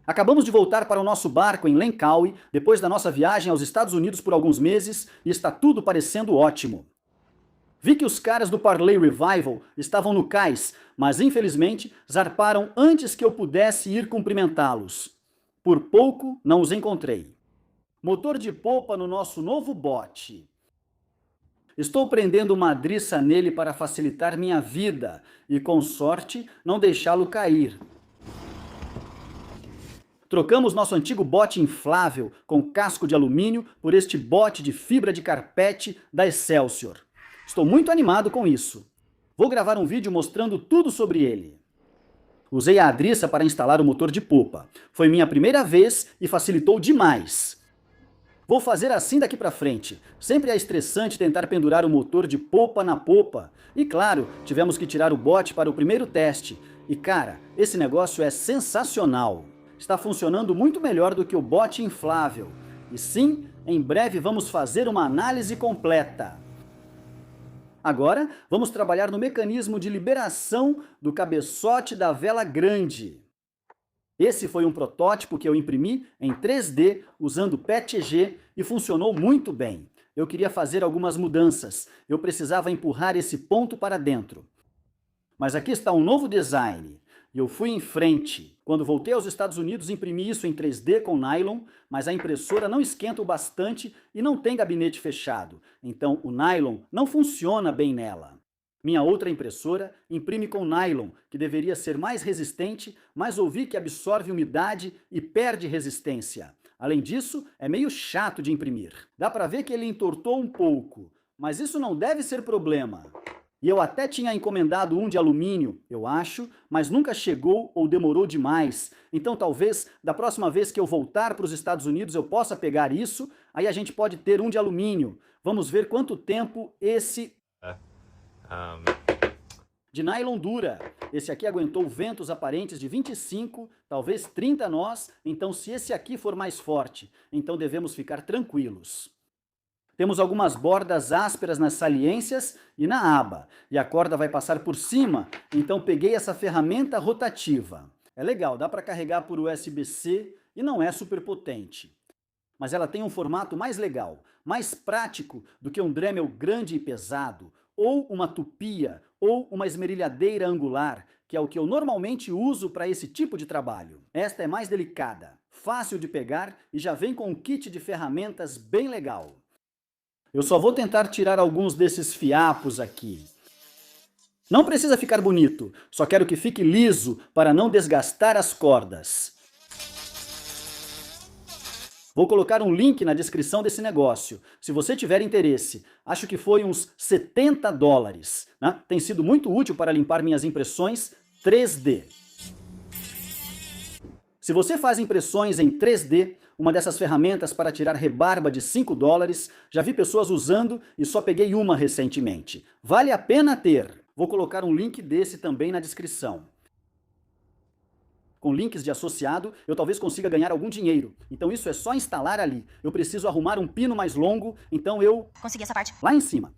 Acabamos de voltar para o nosso barco em Langkawi, depois da nossa viagem aos Estados Unidos por alguns meses, e está tudo parecendo ótimo. Vi que os caras do Parley Revival estavam no cais, mas infelizmente zarparam antes que eu pudesse ir cumprimentá-los. Por pouco não os encontrei. Motor de popa no nosso novo bote. Estou prendendo uma driça nele para facilitar minha vida e, com sorte, não deixá-lo cair. Trocamos nosso antigo bote inflável com casco de alumínio por este bote de fibra de carpete da Excelsior. Estou muito animado com isso. Vou gravar um vídeo mostrando tudo sobre ele. Usei a adriça para instalar o motor de popa. Foi minha primeira vez e facilitou demais. Vou fazer assim daqui para frente. Sempre é estressante tentar pendurar o motor de popa na popa. E claro, tivemos que tirar o bote para o primeiro teste. E cara, esse negócio é sensacional. Está funcionando muito melhor do que o bote inflável. E sim, em breve vamos fazer uma análise completa. Agora, vamos trabalhar no mecanismo de liberação do cabeçote da vela grande. Esse foi um protótipo que eu imprimi em 3D usando PETG e funcionou muito bem. Eu queria fazer algumas mudanças. Eu precisava empurrar esse ponto para dentro. Mas aqui está um novo design. E eu fui em frente. Quando voltei aos Estados Unidos, imprimi isso em 3D com nylon, mas a impressora não esquenta o bastante e não tem gabinete fechado. Então o nylon não funciona bem nela. Minha outra impressora imprime com nylon, que deveria ser mais resistente, mas ouvi que absorve umidade e perde resistência. Além disso, é meio chato de imprimir. Dá para ver que ele entortou um pouco, mas isso não deve ser problema. E eu até tinha encomendado um de alumínio, eu acho, mas nunca chegou ou demorou demais. Então talvez da próxima vez que eu voltar para os Estados Unidos eu possa pegar isso, aí a gente pode ter um de alumínio. Vamos ver quanto tempo esse de nylon dura. Esse aqui aguentou ventos aparentes de 25, talvez 30 nós, então se esse aqui for mais forte, então devemos ficar tranquilos. Temos algumas bordas ásperas nas saliências e na aba, e a corda vai passar por cima, então peguei essa ferramenta rotativa. É legal, dá para carregar por USB-C e não é super potente. Mas ela tem um formato mais legal, mais prático do que um Dremel grande e pesado, ou uma tupia, ou uma esmerilhadeira angular, que é o que eu normalmente uso para esse tipo de trabalho. Esta é mais delicada, fácil de pegar e já vem com um kit de ferramentas bem legal. Eu só vou tentar tirar alguns desses fiapos aqui. Não precisa ficar bonito, só quero que fique liso para não desgastar as cordas. Vou colocar um link na descrição desse negócio, se você tiver interesse. Acho que foi uns $70, né? Tem sido muito útil para limpar minhas impressões 3D. Se você faz impressões em 3D, uma dessas ferramentas para tirar rebarba de $5, já vi pessoas usando e só peguei uma recentemente. Vale a pena ter. Vou colocar um link desse também na descrição. Com links de associado, eu talvez consiga ganhar algum dinheiro. Então isso é só instalar ali. Eu preciso arrumar um pino mais longo, então eu consegui essa parte lá em cima.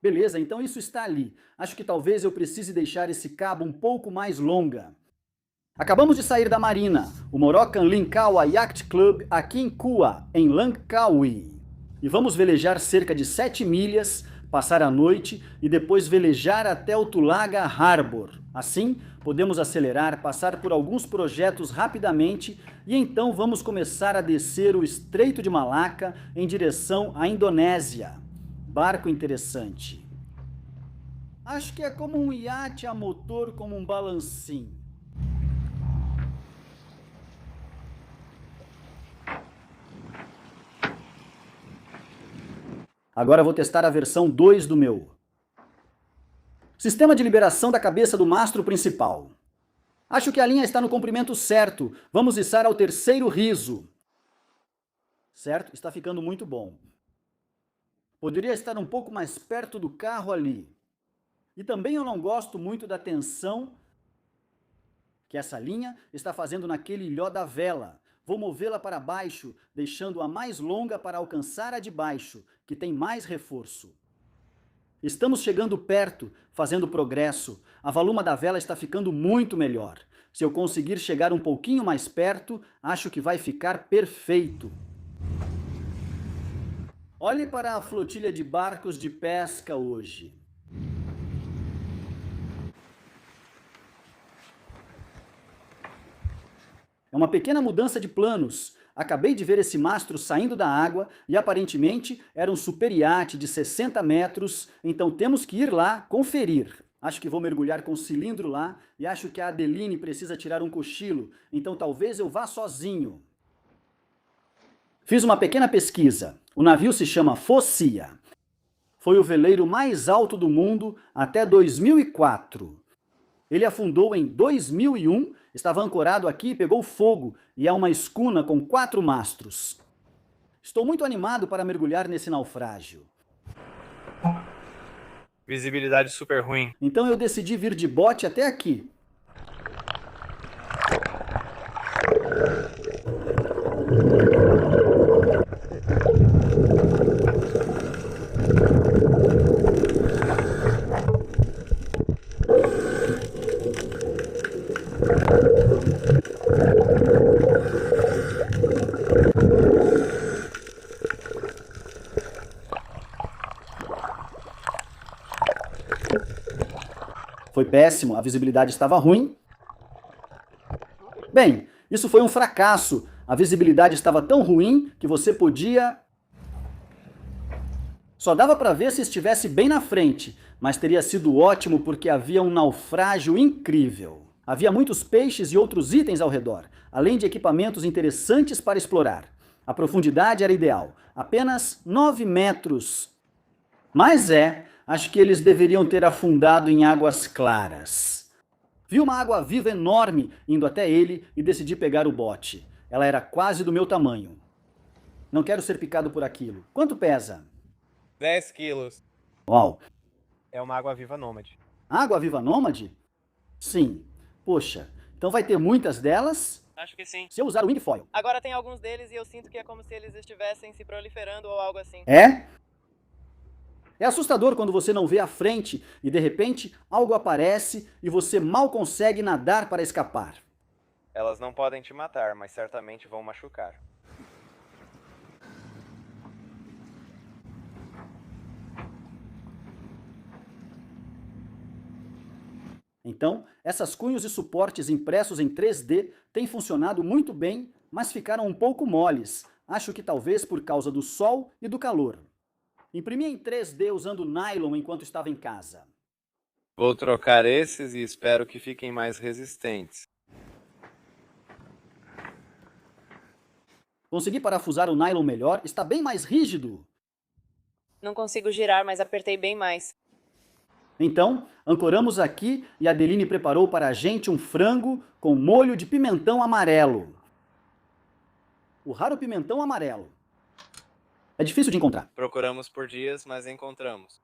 Beleza, então isso está ali. Acho que talvez eu precise deixar esse cabo um pouco mais longa. Acabamos de sair da marina, o Moroccan Linkawa Yacht Club aqui em Kua, em Langkawi. E vamos velejar cerca de 7 milhas, passar a noite e depois velejar até o Tulaga Harbor. Assim, podemos acelerar, passar por alguns projetos rapidamente e então vamos começar a descer o Estreito de Malaca em direção à Indonésia. Barco interessante. Acho que é como um iate a motor com um balancinho. Agora vou testar a versão 2 do meu. Sistema de liberação da cabeça do mastro principal. Acho que a linha está no comprimento certo. Vamos içar ao terceiro riso. Certo? Está ficando muito bom. Poderia estar um pouco mais perto do carro ali. E também eu não gosto muito da tensão que essa linha está fazendo naquele ilhó da vela. Vou movê-la para baixo, deixando-a mais longa para alcançar a de baixo, que tem mais reforço. Estamos chegando perto, fazendo progresso. A valuma da vela está ficando muito melhor. Se eu conseguir chegar um pouquinho mais perto, acho que vai ficar perfeito. Olhe para a flotilha de barcos de pesca hoje. É uma pequena mudança de planos. Acabei de ver esse mastro saindo da água e aparentemente era um super iate de 60 metros, então temos que ir lá conferir. Acho que vou mergulhar com o cilindro lá e acho que a Adeline precisa tirar um cochilo, então talvez eu vá sozinho. Fiz uma pequena pesquisa. O navio se chama Focia. Foi o veleiro mais alto do mundo até 2004. Ele afundou em 2001, estava ancorado aqui e pegou fogo, e é uma escuna com 4 mastros. Estou muito animado para mergulhar nesse naufrágio. Visibilidade super ruim. Então eu decidi vir de bote até aqui. Foi péssimo, a visibilidade estava ruim. Bem, isso foi um fracasso. A visibilidade estava tão ruim que você podia... Só dava para ver se estivesse bem na frente, mas teria sido ótimo porque havia um naufrágio incrível. Havia muitos peixes e outros itens ao redor, além de equipamentos interessantes para explorar. A profundidade era ideal, apenas 9 metros. Mas acho que eles deveriam ter afundado em águas claras. Vi uma água-viva enorme indo até ele e decidi pegar o bote. Ela era quase do meu tamanho. Não quero ser picado por aquilo. Quanto pesa? 10 quilos. Uau! É uma água-viva nômade. Água-viva nômade? Sim. Poxa, então vai ter muitas delas? Acho que sim. Se eu usar o wingfoil. Agora tem alguns deles e eu sinto que é como se eles estivessem se proliferando ou algo assim. É? É assustador quando você não vê a frente e de repente algo aparece e você mal consegue nadar para escapar. Elas não podem te matar, mas certamente vão machucar. Então, essas cunhos e suportes impressos em 3D têm funcionado muito bem, mas ficaram um pouco moles. Acho que talvez por causa do sol e do calor. Imprimi em 3D usando nylon enquanto estava em casa. Vou trocar esses e espero que fiquem mais resistentes. Consegui parafusar o nylon melhor, está bem mais rígido. Não consigo girar, mas apertei bem mais. Então, ancoramos aqui e a Adeline preparou para a gente um frango com molho de pimentão amarelo. O raro pimentão amarelo. É difícil de encontrar. Procuramos por dias, mas encontramos.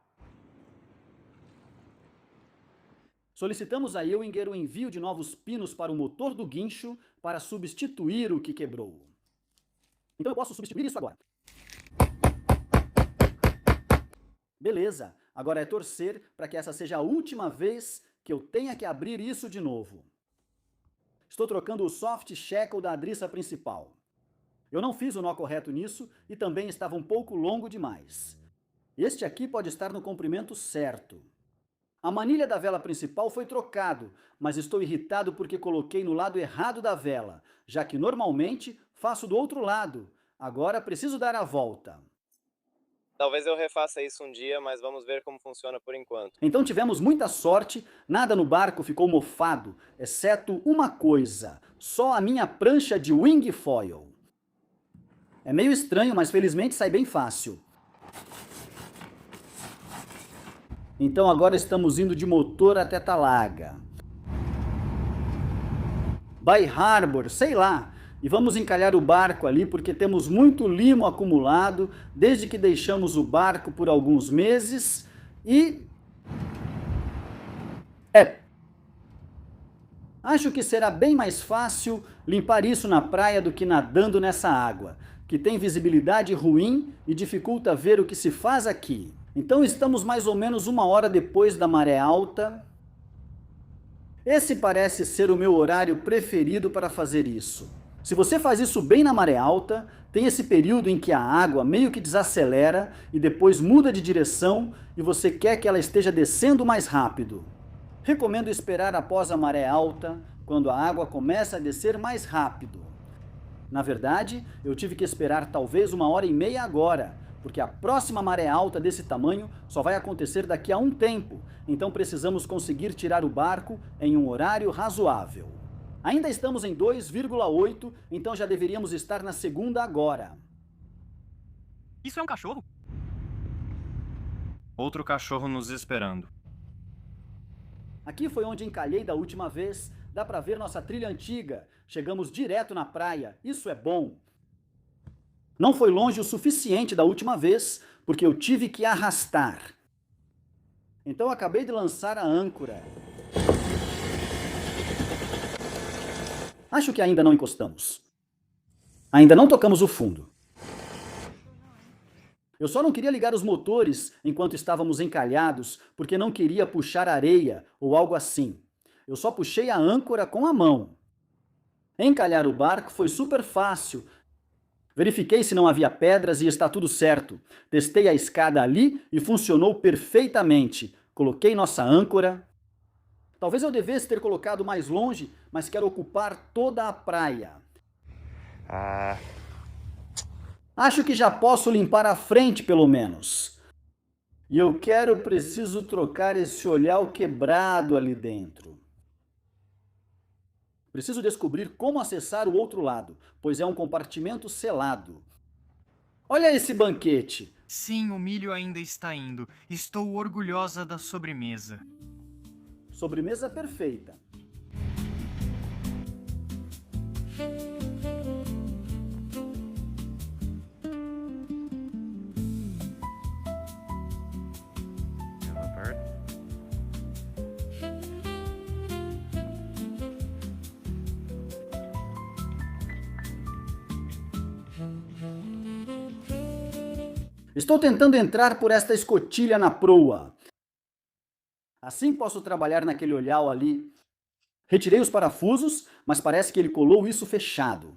Solicitamos a Ewing o envio de novos pinos para o motor do guincho para substituir o que quebrou. Então eu posso substituir isso agora. Beleza, agora é torcer para que essa seja a última vez que eu tenha que abrir isso de novo. Estou trocando o soft shackle da adriça principal. Eu não fiz o nó correto nisso e também estava um pouco longo demais. Este aqui pode estar no comprimento certo. A manilha da vela principal foi trocado, mas estou irritado porque coloquei no lado errado da vela, já que normalmente faço do outro lado. Agora preciso dar a volta. Talvez eu refaça isso um dia, mas vamos ver como funciona por enquanto. Então tivemos muita sorte, nada no barco ficou mofado, exceto uma coisa, só a minha prancha de wingfoil. É meio estranho, mas felizmente sai bem fácil. Então agora estamos indo de motor até Talaga. Bay Harbor, sei lá. E vamos encalhar o barco ali porque temos muito limo acumulado desde que deixamos o barco por alguns meses e... Acho que será bem mais fácil limpar isso na praia do que nadando nessa água, que tem visibilidade ruim e dificulta ver o que se faz aqui. Então estamos mais ou menos 1 hora depois da maré alta. Esse parece ser o meu horário preferido para fazer isso. Se você faz isso bem na maré alta, tem esse período em que a água meio que desacelera e depois muda de direção e você quer que ela esteja descendo mais rápido. Recomendo esperar após a maré alta, quando a água começa a descer mais rápido. Na verdade, eu tive que esperar talvez 1h30 agora, porque a próxima maré alta desse tamanho só vai acontecer daqui a um tempo, então precisamos conseguir tirar o barco em um horário razoável. Ainda estamos em 2,8, então já deveríamos estar na segunda agora. Isso é um cachorro? Outro cachorro nos esperando. Aqui foi onde encalhei da última vez, dá pra ver nossa trilha antiga. Chegamos direto na praia, isso é bom. Não foi longe o suficiente da última vez, porque eu tive que arrastar. Então acabei de lançar a âncora. Acho que ainda não encostamos. Ainda não tocamos o fundo. Eu só não queria ligar os motores enquanto estávamos encalhados, porque não queria puxar areia ou algo assim. Eu só puxei a âncora com a mão. Encalhar o barco foi super fácil. Verifiquei se não havia pedras e está tudo certo. Testei a escada ali e funcionou perfeitamente. Coloquei nossa âncora. Talvez eu devesse ter colocado mais longe, mas quero ocupar toda a praia. Acho que já posso limpar a frente, pelo menos. E eu preciso trocar esse olhar quebrado ali dentro. Preciso descobrir como acessar o outro lado, pois é um compartimento selado. Olha esse banquete. Sim, o milho ainda está indo. Estou orgulhosa da sobremesa. Sobremesa perfeita. Estou tentando entrar por esta escotilha na proa. Assim posso trabalhar naquele olhar ali. Retirei os parafusos, mas parece que ele colou isso fechado.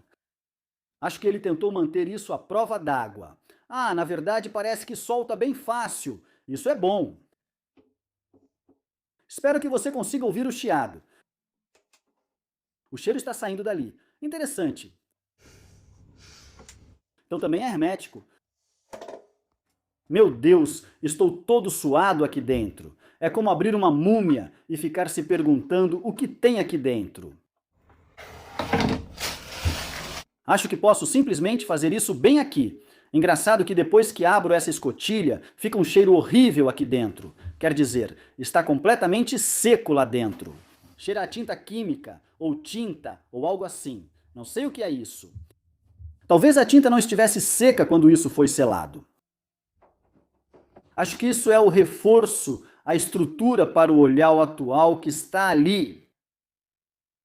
Acho que ele tentou manter isso à prova d'água. Na verdade parece que solta bem fácil. Isso é bom. Espero que você consiga ouvir o chiado. O cheiro está saindo dali. Interessante. Então também é hermético. Meu Deus, estou todo suado aqui dentro. É como abrir uma múmia e ficar se perguntando o que tem aqui dentro. Acho que posso simplesmente fazer isso bem aqui. Engraçado que depois que abro essa escotilha, fica um cheiro horrível aqui dentro. Quer dizer, está completamente seco lá dentro. Cheira a tinta química, ou tinta, ou algo assim. Não sei o que é isso. Talvez a tinta não estivesse seca quando isso foi selado. Acho que isso é o reforço, a estrutura para o olhar atual que está ali.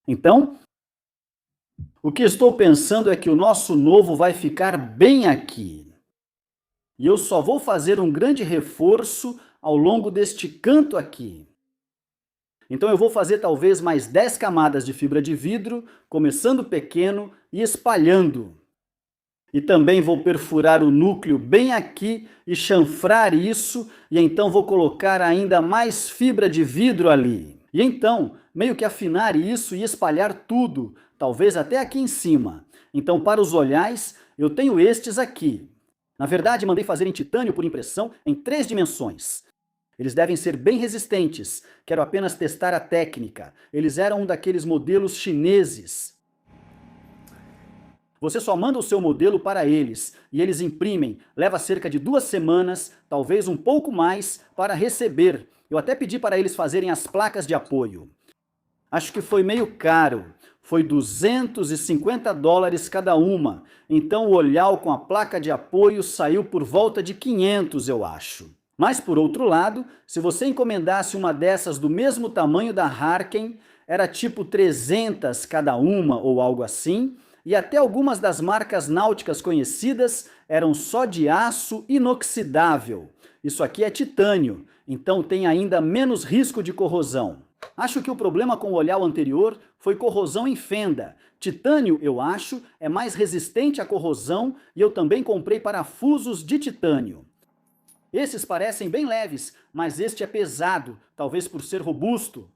Então, o que estou pensando é que o nosso novo vai ficar bem aqui. E eu só vou fazer um grande reforço ao longo deste canto aqui. Então eu vou fazer talvez mais 10 camadas de fibra de vidro, começando pequeno e espalhando. E também vou perfurar o núcleo bem aqui e chanfrar isso, e então vou colocar ainda mais fibra de vidro ali. E então, meio que afinar isso e espalhar tudo, talvez até aqui em cima. Então, para os olhares, eu tenho estes aqui. Na verdade, mandei fazer em titânio por impressão em 3 dimensões. Eles devem ser bem resistentes. Quero apenas testar a técnica. Eles eram um daqueles modelos chineses. Você só manda o seu modelo para eles, e eles imprimem. Leva cerca de 2 semanas, talvez um pouco mais, para receber. Eu até pedi para eles fazerem as placas de apoio. Acho que foi meio caro. Foi $250 cada uma. Então o olhar com a placa de apoio saiu por volta de 500, eu acho. Mas por outro lado, se você encomendasse uma dessas do mesmo tamanho da Harken, era tipo 300 cada uma ou algo assim, e até algumas das marcas náuticas conhecidas eram só de aço inoxidável. Isso aqui é titânio, então tem ainda menos risco de corrosão. Acho que o problema com o olhar anterior foi corrosão em fenda. Titânio, eu acho, é mais resistente à corrosão e eu também comprei parafusos de titânio. Esses parecem bem leves, mas este é pesado, talvez por ser robusto.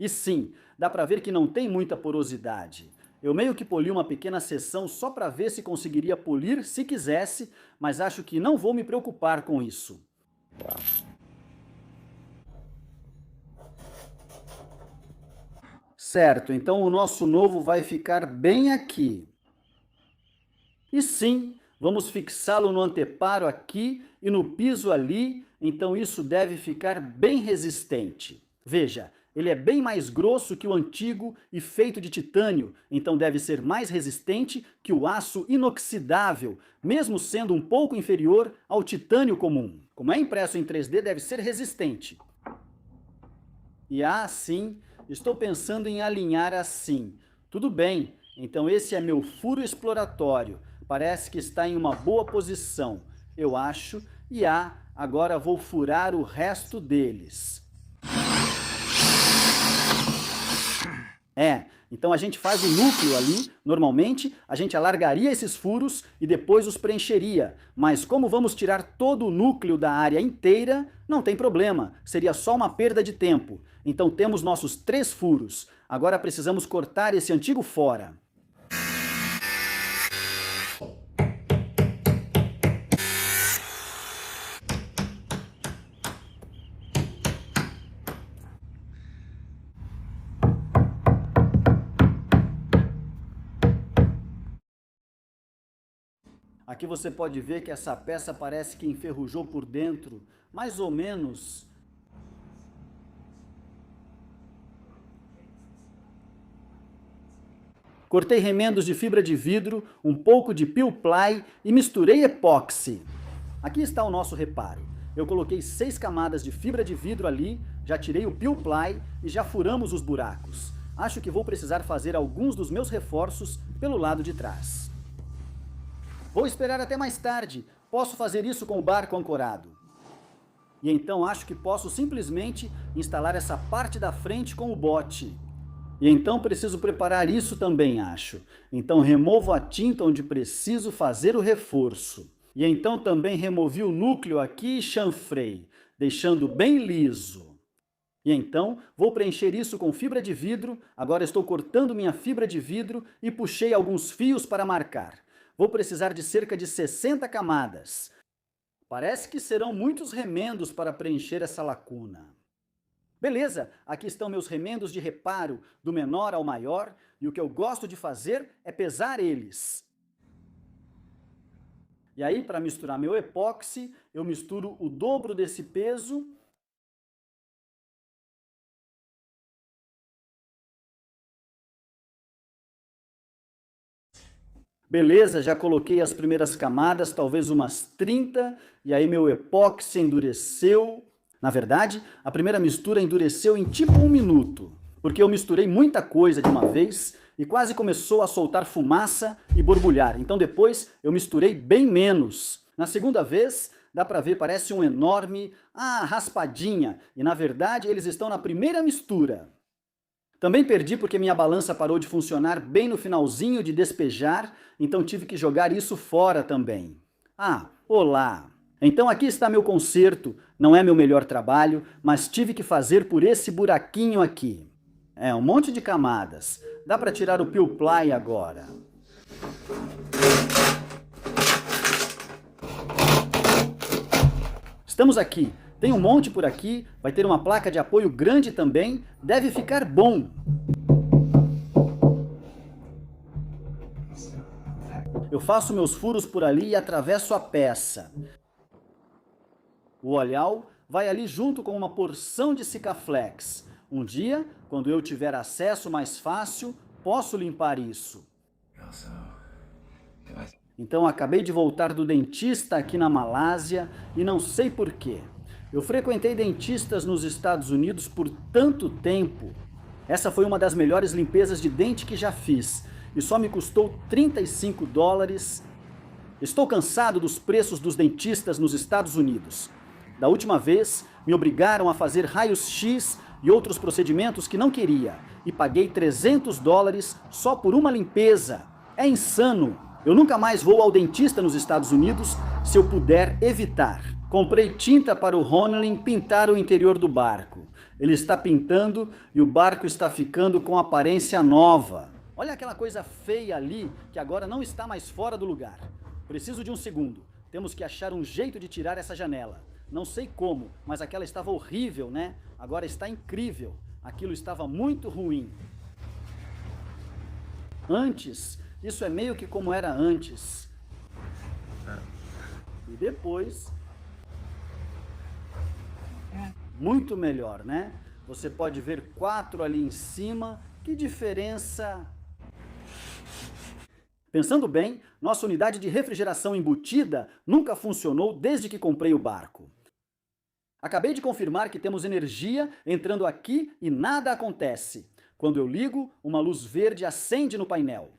E sim, dá para ver que não tem muita porosidade. Eu meio que poli uma pequena seção só para ver se conseguiria polir se quisesse, mas acho que não vou me preocupar com isso. Certo, então o nosso novo vai ficar bem aqui. E sim, vamos fixá-lo no anteparo aqui e no piso ali, então isso deve ficar bem resistente. Veja, ele é bem mais grosso que o antigo e feito de titânio, então deve ser mais resistente que o aço inoxidável, mesmo sendo um pouco inferior ao titânio comum. Como é impresso em 3D, deve ser resistente. E sim, estou pensando em alinhar assim. Tudo bem, então esse é meu furo exploratório. Parece que está em uma boa posição, eu acho, e agora vou furar o resto deles. Então a gente faz o núcleo ali, normalmente a gente alargaria esses furos e depois os preencheria, mas como vamos tirar todo o núcleo da área inteira, não tem problema, seria só uma perda de tempo. Então temos nossos 3 furos, agora precisamos cortar esse antigo fora. Aqui você pode ver que essa peça parece que enferrujou por dentro, mais ou menos. Cortei remendos de fibra de vidro, um pouco de peel ply e misturei epóxi. Aqui está o nosso reparo. Eu coloquei 6 camadas de fibra de vidro ali, já tirei o peel ply e já furamos os buracos. Acho que vou precisar fazer alguns dos meus reforços pelo lado de trás. Vou esperar até mais tarde, posso fazer isso com o barco ancorado. E então acho que posso simplesmente instalar essa parte da frente com o bote. E então preciso preparar isso também, acho. Então removo a tinta onde preciso fazer o reforço. E então também removi o núcleo aqui e chanfrei, deixando bem liso. E então vou preencher isso com fibra de vidro, agora estou cortando minha fibra de vidro e puxei alguns fios para marcar. Vou precisar de cerca de 60 camadas. Parece que serão muitos remendos para preencher essa lacuna. Beleza, aqui estão meus remendos de reparo, do menor ao maior, e o que eu gosto de fazer é pesar eles. E aí, para misturar meu epóxi, eu misturo o dobro desse peso. Beleza, já coloquei as primeiras camadas, talvez umas 30, e aí meu epóxi endureceu. Na verdade, a primeira mistura endureceu em tipo 1 minuto, porque eu misturei muita coisa de uma vez e quase começou a soltar fumaça e borbulhar. Então depois eu misturei bem menos. Na segunda vez, dá para ver, parece um enorme raspadinha, e na verdade eles estão na primeira mistura. Também perdi porque minha balança parou de funcionar bem no finalzinho de despejar, então tive que jogar isso fora também. Olá! Então aqui está meu conserto, não é meu melhor trabalho, mas tive que fazer por esse buraquinho aqui. Um monte de camadas. Dá para tirar o peel ply agora. Estamos aqui. Tem um monte por aqui, vai ter uma placa de apoio grande também, deve ficar bom. Eu faço meus furos por ali e atravesso a peça. O olhal vai ali junto com uma porção de Sikaflex. Um dia, quando eu tiver acesso mais fácil, posso limpar isso. Então acabei de voltar do dentista aqui na Malásia e não sei porquê. Eu frequentei dentistas nos Estados Unidos por tanto tempo. Essa foi uma das melhores limpezas de dente que já fiz e só me custou $35. Estou cansado dos preços dos dentistas nos Estados Unidos. Da última vez, me obrigaram a fazer raios-x e outros procedimentos que não queria, e paguei $300 só por uma limpeza. É insano! Eu nunca mais vou ao dentista nos Estados Unidos se eu puder evitar. Comprei tinta para o Honelin pintar o interior do barco. Ele está pintando e o barco está ficando com aparência nova. Olha aquela coisa feia ali que agora não está mais fora do lugar. Preciso de um segundo. Temos que achar um jeito de tirar essa janela. Não sei como, mas aquela estava horrível, né? Agora está incrível. Aquilo estava muito ruim. Antes, isso é meio que como era antes. E depois, muito melhor, né? Você pode ver 4 ali em cima. Que diferença! Pensando bem, nossa unidade de refrigeração embutida nunca funcionou desde que comprei o barco. Acabei de confirmar que temos energia entrando aqui e nada acontece. Quando eu ligo, uma luz verde acende no painel.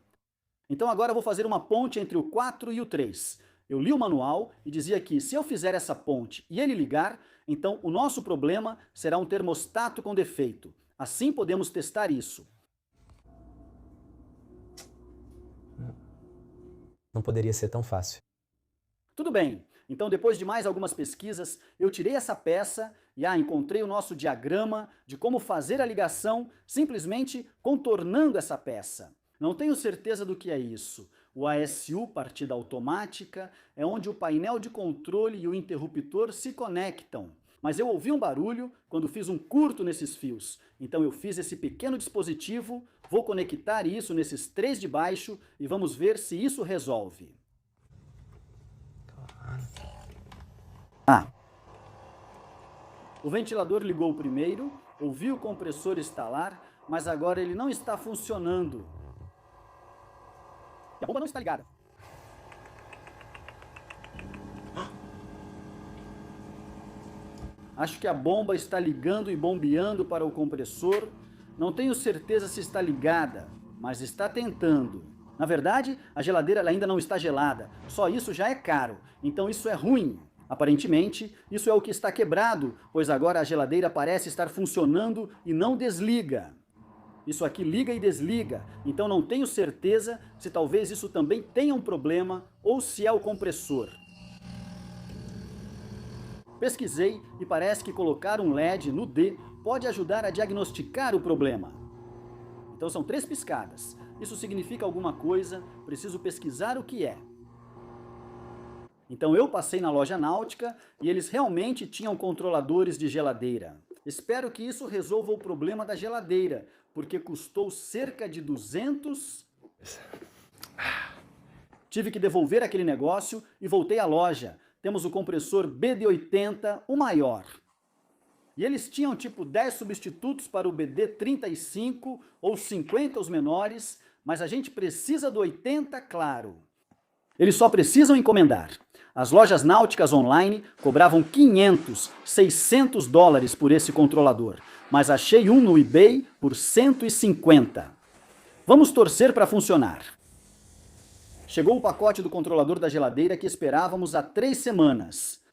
Então agora eu vou fazer uma ponte entre o 4 e o 3. Eu li o manual e dizia que se eu fizer essa ponte e ele ligar, então o nosso problema será um termostato com defeito. Assim podemos testar isso. Não poderia ser tão fácil. Tudo bem. Então, depois de mais algumas pesquisas, eu tirei essa peça e encontrei o nosso diagrama de como fazer a ligação simplesmente contornando essa peça. Não tenho certeza do que é isso. O ASU, partida automática, é onde o painel de controle e o interruptor se conectam. Mas eu ouvi um barulho quando fiz um curto nesses fios. Então eu fiz esse pequeno dispositivo, vou conectar isso nesses 3 de baixo e vamos ver se isso resolve. O ventilador ligou primeiro, ouvi o compressor estalar, mas agora ele não está funcionando. E a bomba não está ligada. Acho que a bomba está ligando e bombeando para o compressor. Não tenho certeza se está ligada, mas está tentando. Na verdade, a geladeira ainda não está gelada. Só isso já é caro, então isso é ruim. Aparentemente, isso é o que está quebrado, pois agora a geladeira parece estar funcionando e não desliga. Isso aqui liga e desliga, então não tenho certeza se talvez isso também tenha um problema ou se é o compressor. Pesquisei e parece que colocar um LED no D pode ajudar a diagnosticar o problema. Então são 3 piscadas. Isso significa alguma coisa, preciso pesquisar o que é. Então eu passei na loja náutica e eles realmente tinham controladores de geladeira. Espero que isso resolva o problema da geladeira, porque custou cerca de 200. Tive que devolver aquele negócio e voltei à loja. Temos o compressor BD80, o maior. E eles tinham tipo 10 substitutos para o BD35 ou 50 os menores, mas a gente precisa do 80, claro. Eles só precisam encomendar. As lojas náuticas online cobravam 500, 600 dólares por esse controlador, mas achei um no eBay por 150. Vamos torcer para funcionar. Chegou o pacote do controlador da geladeira que esperávamos há 3 semanas.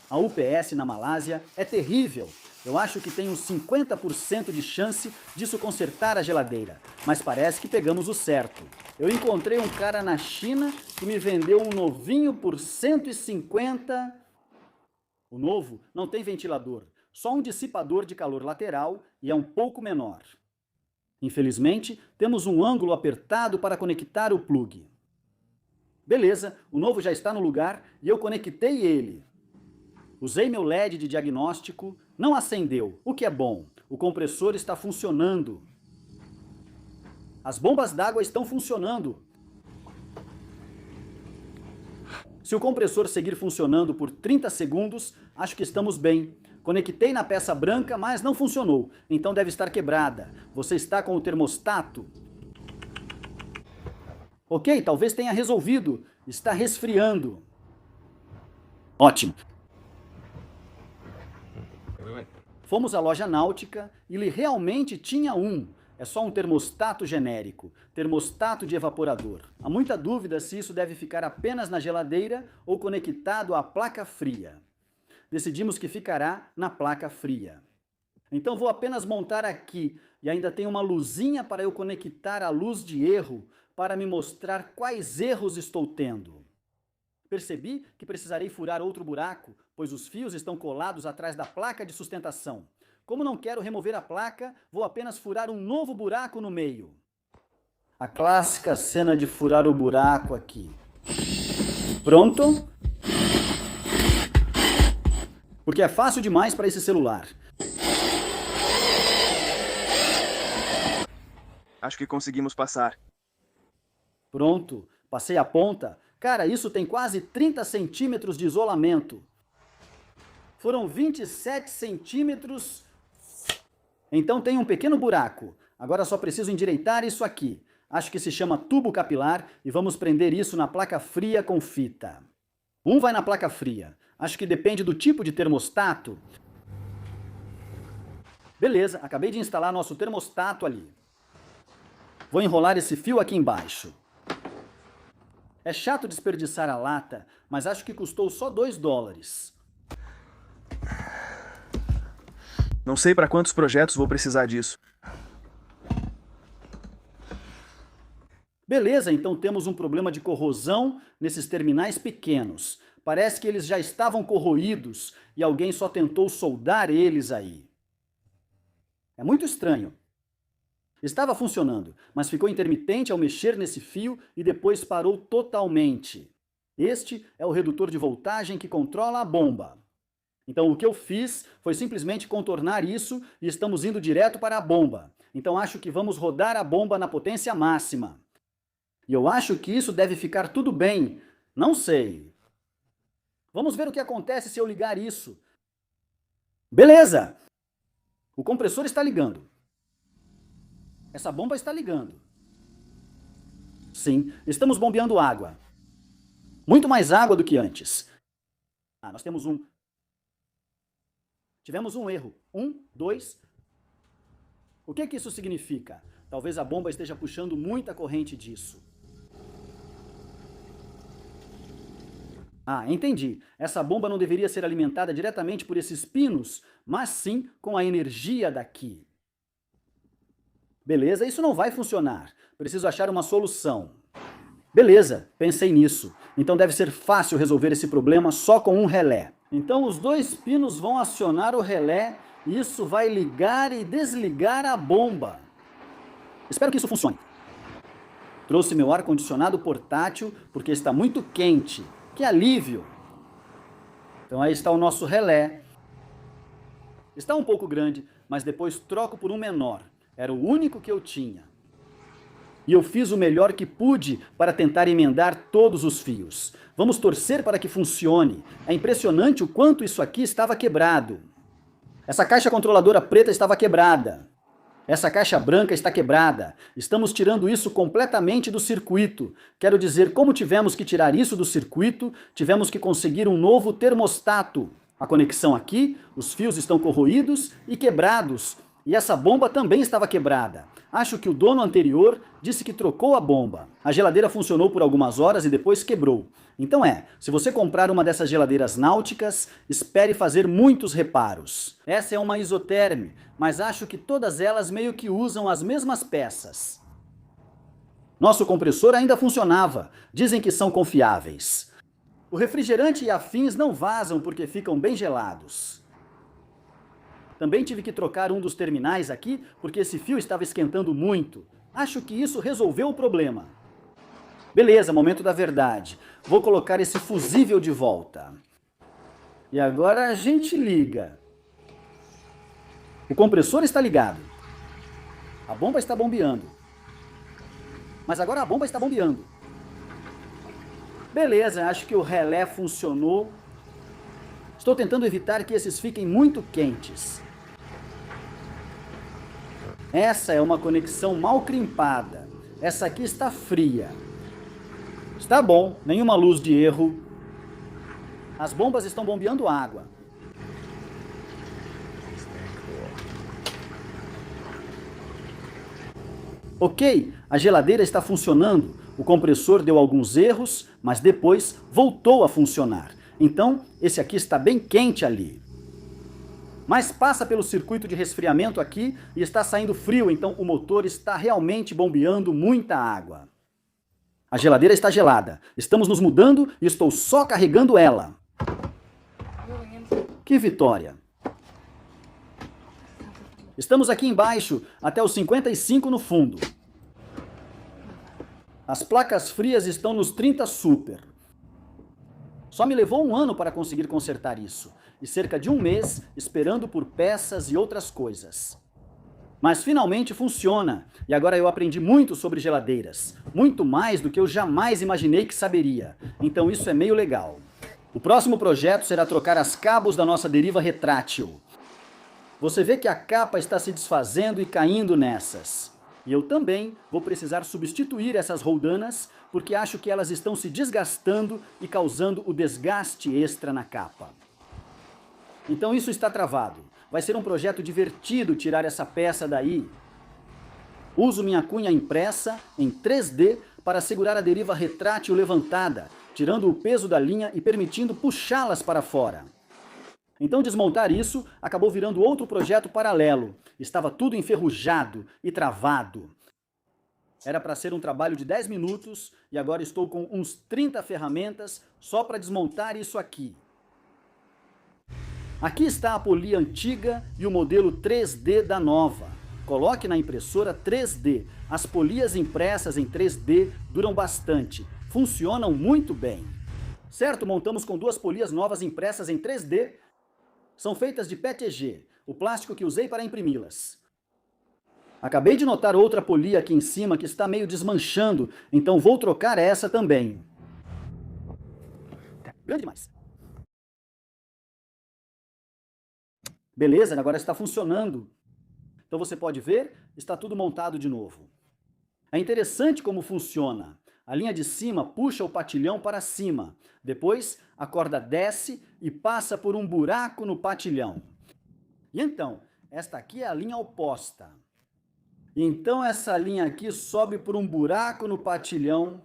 A UPS na Malásia é terrível. Eu acho que tem uns 50% de chance disso consertar a geladeira, mas parece que pegamos o certo. Eu encontrei um cara na China que me vendeu um novinho por 150. O novo não tem ventilador, só um dissipador de calor lateral e é um pouco menor. Infelizmente, temos um ângulo apertado para conectar o plug. Beleza, o novo já está no lugar e eu conectei ele. Usei meu LED de diagnóstico, não acendeu, o que é bom. O compressor está funcionando. As bombas d'água estão funcionando. Se o compressor seguir funcionando por 30 segundos, acho que estamos bem. Conectei na peça branca, mas não funcionou, então deve estar quebrada. Você está com o termostato? Ok, talvez tenha resolvido. Está resfriando. Ótimo. Fomos à loja náutica e ele realmente tinha um. É só um termostato genérico, termostato de evaporador. Há muita dúvida se isso deve ficar apenas na geladeira ou conectado à placa fria. decidimos que ficará na placa fria. Então vou apenas montar aqui, e ainda tem uma luzinha para eu conectar a luz de erro para me mostrar quais erros estou tendo. Percebi que precisarei furar outro buraco, pois os fios estão colados atrás da placa de sustentação. Como não quero remover a placa, vou apenas furar um novo buraco no meio. A clássica cena de furar o buraco aqui. Pronto? Porque é fácil demais para esse celular. Acho que conseguimos passar. Pronto, passei a ponta. Cara, isso tem quase 30 centímetros de isolamento. Foram 27 centímetros. Então tem um pequeno buraco. Agora só preciso endireitar isso aqui. Acho que se chama tubo capilar e vamos prender isso na placa fria com fita. Um vai na placa fria. Acho que depende do tipo de termostato. Beleza, acabei de instalar nosso termostato ali. Vou enrolar esse fio aqui embaixo. É chato desperdiçar a lata, mas acho que custou só $2. Não sei para quantos projetos vou precisar disso. Beleza, então temos um problema de corrosão nesses terminais pequenos. Parece que eles já estavam corroídos e alguém só tentou soldar eles aí. É muito estranho. Estava funcionando, mas ficou intermitente ao mexer nesse fio e depois parou totalmente. Este é o redutor de voltagem que controla a bomba. Então o que eu fiz foi simplesmente contornar isso e estamos indo direto para a bomba. Então acho que vamos rodar a bomba na potência máxima. E eu acho que isso deve ficar tudo bem. Não sei. Vamos ver o que acontece se eu ligar isso. Beleza! O compressor está ligando. Essa bomba está ligando. Sim, estamos bombeando água. Muito mais água do que antes. Nós temos um... Tivemos um erro. 1, 2... O que isso significa? Talvez a bomba esteja puxando muita corrente disso. Entendi. Essa bomba não deveria ser alimentada diretamente por esses pinos, mas sim com a energia daqui. Beleza, isso não vai funcionar. Preciso achar uma solução. Beleza, pensei nisso. Então deve ser fácil resolver esse problema só com um relé. Então os dois pinos vão acionar o relé e isso vai ligar e desligar a bomba. Espero que isso funcione. Trouxe meu ar-condicionado portátil porque está muito quente. Que alívio! Então aí está o nosso relé. Está um pouco grande, mas depois troco por um menor. Era o único que eu tinha. E eu fiz o melhor que pude para tentar emendar todos os fios. Vamos torcer para que funcione. É impressionante o quanto isso aqui estava quebrado. Essa caixa controladora preta estava quebrada. Essa caixa branca está quebrada. Estamos tirando isso completamente do circuito. Quero dizer, como tivemos que tirar isso do circuito, tivemos que conseguir um novo termostato. A conexão aqui, os fios estão corroídos e quebrados. E essa bomba também estava quebrada. Acho que o dono anterior disse que trocou a bomba. A geladeira funcionou por algumas horas e depois quebrou. Então se você comprar uma dessas geladeiras náuticas, espere fazer muitos reparos. Essa é uma isoterme, mas acho que todas elas meio que usam as mesmas peças. Nosso compressor ainda funcionava. Dizem que são confiáveis. O refrigerante e afins não vazam porque ficam bem gelados. Também tive que trocar um dos terminais aqui, porque esse fio estava esquentando muito. Acho que isso resolveu o problema. Beleza, momento da verdade. Vou colocar esse fusível de volta. E agora a gente liga. O compressor está ligado. A bomba está bombeando. Mas agora a bomba está bombeando. Beleza, acho que o relé funcionou. Estou tentando evitar que esses fiquem muito quentes. Essa é uma conexão mal crimpada. Essa aqui está fria. Está bom, nenhuma luz de erro. As bombas estão bombeando água. Ok, a geladeira está funcionando. O compressor deu alguns erros, mas depois voltou a funcionar. Então, esse aqui está bem quente ali. Mas passa pelo circuito de resfriamento aqui e está saindo frio, então o motor está realmente bombeando muita água. A geladeira está gelada. Estamos nos mudando e estou só carregando ela. Que vitória! Estamos aqui embaixo, até os 55 no fundo. As placas frias estão nos 30 super. Só me levou 1 ano para conseguir consertar isso, e cerca de 1 mês esperando por peças e outras coisas. Mas finalmente funciona, e agora eu aprendi muito sobre geladeiras, muito mais do que eu jamais imaginei que saberia, então isso é meio legal. O próximo projeto será trocar as cabos da nossa deriva retrátil. Você vê que a capa está se desfazendo e caindo nessas. E eu também vou precisar substituir essas roldanas, porque acho que elas estão se desgastando e causando o desgaste extra na capa. Então isso está travado. Vai ser um projeto divertido tirar essa peça daí. Uso minha cunha impressa em 3D para segurar a deriva retrátil levantada, tirando o peso da linha e permitindo puxá-las para fora. Então desmontar isso acabou virando outro projeto paralelo. Estava tudo enferrujado e travado. Era para ser um trabalho de 10 minutos e agora estou com uns 30 ferramentas só para desmontar isso aqui. Aqui está a polia antiga e o modelo 3D da nova. Coloque na impressora 3D. As polias impressas em 3D duram bastante. Funcionam muito bem. Certo, montamos com 2 polias novas impressas em 3D. São feitas de PETG, o plástico que usei para imprimi-las. Acabei de notar outra polia aqui em cima que está meio desmanchando, então vou trocar essa também. Grande demais. Beleza, agora está funcionando. Então você pode ver, está tudo montado de novo. É interessante como funciona. A linha de cima puxa o patilhão para cima. Depois, a corda desce e passa por um buraco no patilhão. E então, esta aqui é a linha oposta. Então essa linha aqui sobe por um buraco no patilhão.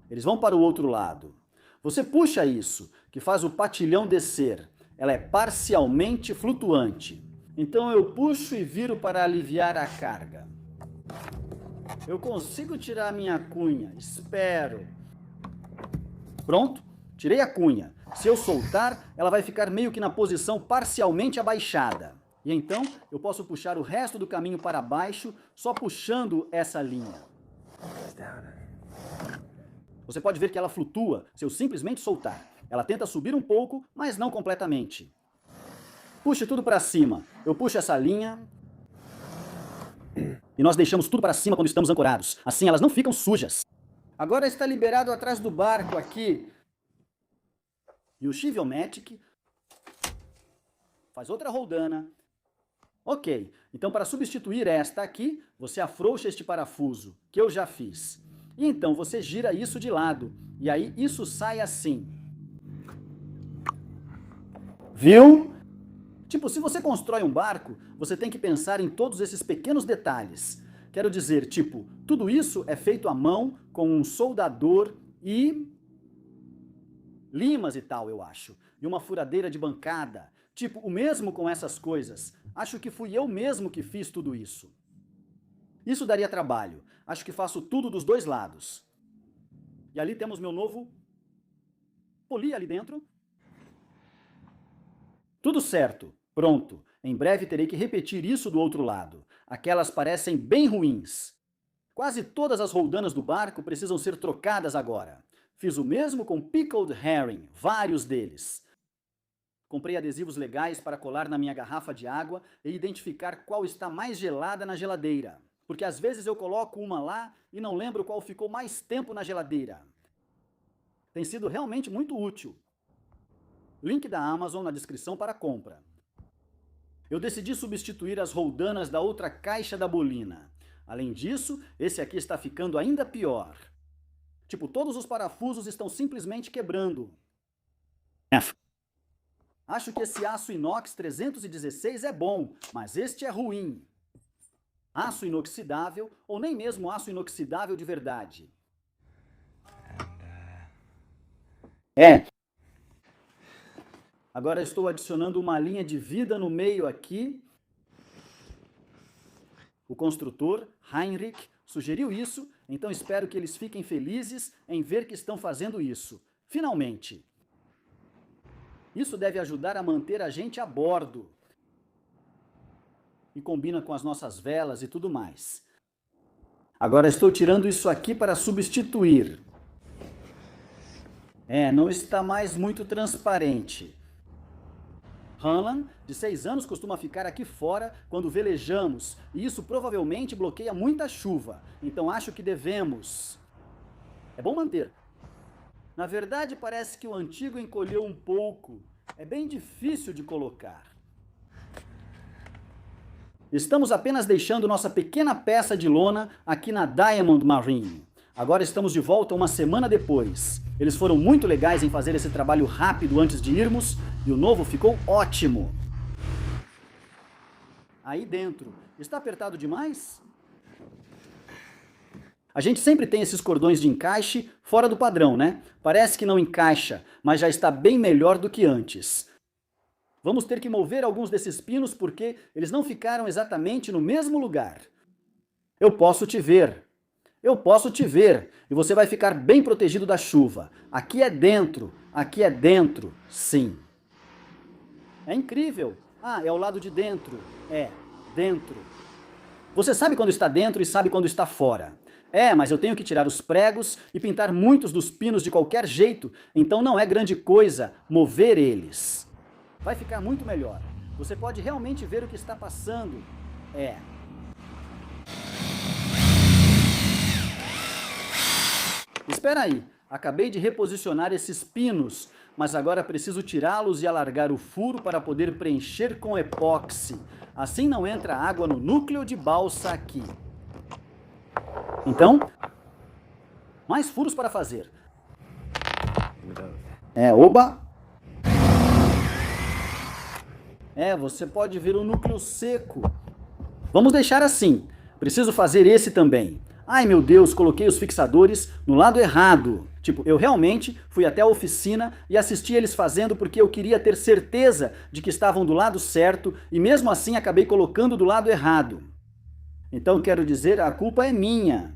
Eles vão para o outro lado. Você puxa isso, que faz o patilhão descer. Ela é parcialmente flutuante. Então eu puxo e viro para aliviar a carga. Eu consigo tirar a minha cunha, espero. Pronto, tirei a cunha. Se eu soltar, ela vai ficar meio que na posição parcialmente abaixada. E então eu posso puxar o resto do caminho para baixo, só puxando essa linha. Você pode ver que ela flutua se eu simplesmente soltar. Ela tenta subir um pouco, mas não completamente. Puxe tudo para cima. Eu puxo essa linha. E nós deixamos tudo para cima quando estamos ancorados. Assim elas não ficam sujas. Agora está liberado atrás do barco aqui. E o Chiviomatic faz outra roldana. Ok, então para substituir esta aqui, você afrouxa este parafuso, que eu já fiz. E então você gira isso de lado. E aí isso sai assim. Viu? Tipo, se você constrói um barco, você tem que pensar em todos esses pequenos detalhes. Quero dizer, tipo, tudo isso é feito à mão com um soldador e limas e tal, eu acho. E uma furadeira de bancada. Tipo, o mesmo com essas coisas. Acho que fui eu mesmo que fiz tudo isso. Isso daria trabalho. Acho que faço tudo dos dois lados. E ali temos meu novo poli ali dentro. Tudo certo. Pronto. Em breve terei que repetir isso do outro lado. Aquelas parecem bem ruins. Quase todas as roldanas do barco precisam ser trocadas agora. Fiz o mesmo com Pickled Herring, vários deles. Comprei adesivos legais para colar na minha garrafa de água e identificar qual está mais gelada na geladeira. Porque às vezes eu coloco uma lá e não lembro qual ficou mais tempo na geladeira. Tem sido realmente muito útil. Link da Amazon na descrição para compra. Eu decidi substituir as roldanas da outra caixa da bolina. Além disso, esse aqui está ficando ainda pior. Tipo, todos os parafusos estão simplesmente quebrando. Acho que esse aço inox 316 é bom, mas este é ruim. Aço inoxidável, ou nem mesmo aço inoxidável de verdade. Agora estou adicionando uma linha de vida no meio aqui. O construtor, Heinrich, sugeriu isso, então espero que eles fiquem felizes em ver que estão fazendo isso. Finalmente! Isso deve ajudar a manter a gente a bordo. E combina com as nossas velas e tudo mais. Agora estou tirando isso aqui para substituir. Não está mais muito transparente. Hanlan, de 6 anos, costuma ficar aqui fora quando velejamos, e isso provavelmente bloqueia muita chuva, então acho que devemos... É bom manter. Na verdade, parece que o antigo encolheu um pouco. É bem difícil de colocar. Estamos apenas deixando nossa pequena peça de lona aqui na Diamond Marine. Agora estamos de volta uma semana depois. Eles foram muito legais em fazer esse trabalho rápido antes de irmos, e o novo ficou ótimo. Aí dentro, está apertado demais? A gente sempre tem esses cordões de encaixe fora do padrão, né? Parece que não encaixa, mas já está bem melhor do que antes. Vamos ter que mover alguns desses pinos porque eles não ficaram exatamente no mesmo lugar. Eu posso te ver. Eu posso te ver. E você vai ficar bem protegido da chuva. Aqui é dentro, sim. É incrível. É o lado de dentro. Dentro. Você sabe quando está dentro e sabe quando está fora. Mas eu tenho que tirar os pregos e pintar muitos dos pinos de qualquer jeito, então não é grande coisa mover eles. Vai ficar muito melhor. Você pode realmente ver o que está passando. Espera aí, acabei de reposicionar esses pinos, mas agora preciso tirá-los e alargar o furo para poder preencher com epóxi. Assim não entra água no núcleo de balsa aqui. Então, mais furos para fazer. Oba! Você pode ver o núcleo seco. Vamos deixar assim. Preciso fazer esse também. Ai meu Deus, coloquei os fixadores no lado errado. Eu realmente fui até a oficina e assisti eles fazendo porque eu queria ter certeza de que estavam do lado certo e mesmo assim acabei colocando do lado errado. Então quero dizer, a culpa é minha.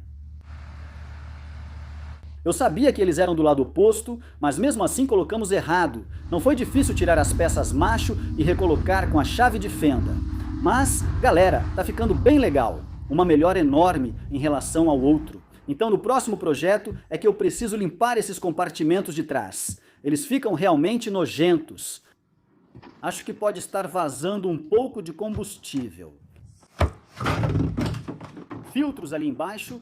Eu sabia que eles eram do lado oposto, mas mesmo assim colocamos errado. Não foi difícil tirar as peças macho e recolocar com a chave de fenda. Mas, galera, tá ficando bem legal. Uma melhora enorme em relação ao outro. Então no próximo projeto é que eu preciso limpar esses compartimentos de trás. Eles ficam realmente nojentos. Acho que pode estar vazando um pouco de combustível. Filtros ali embaixo.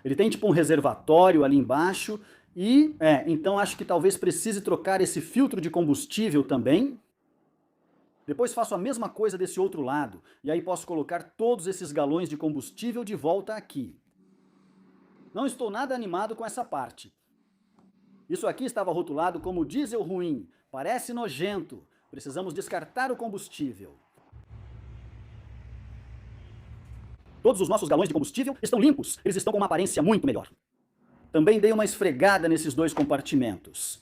Ele tem um reservatório ali embaixo. E, então acho que talvez precise trocar esse filtro de combustível também. Depois faço a mesma coisa desse outro lado. E aí posso colocar todos esses galões de combustível de volta aqui. Não estou nada animado com essa parte. Isso aqui estava rotulado como diesel ruim. Parece nojento. Precisamos descartar o combustível. Todos os nossos galões de combustível estão limpos. Eles estão com uma aparência muito melhor. Também dei uma esfregada nesses 2 compartimentos.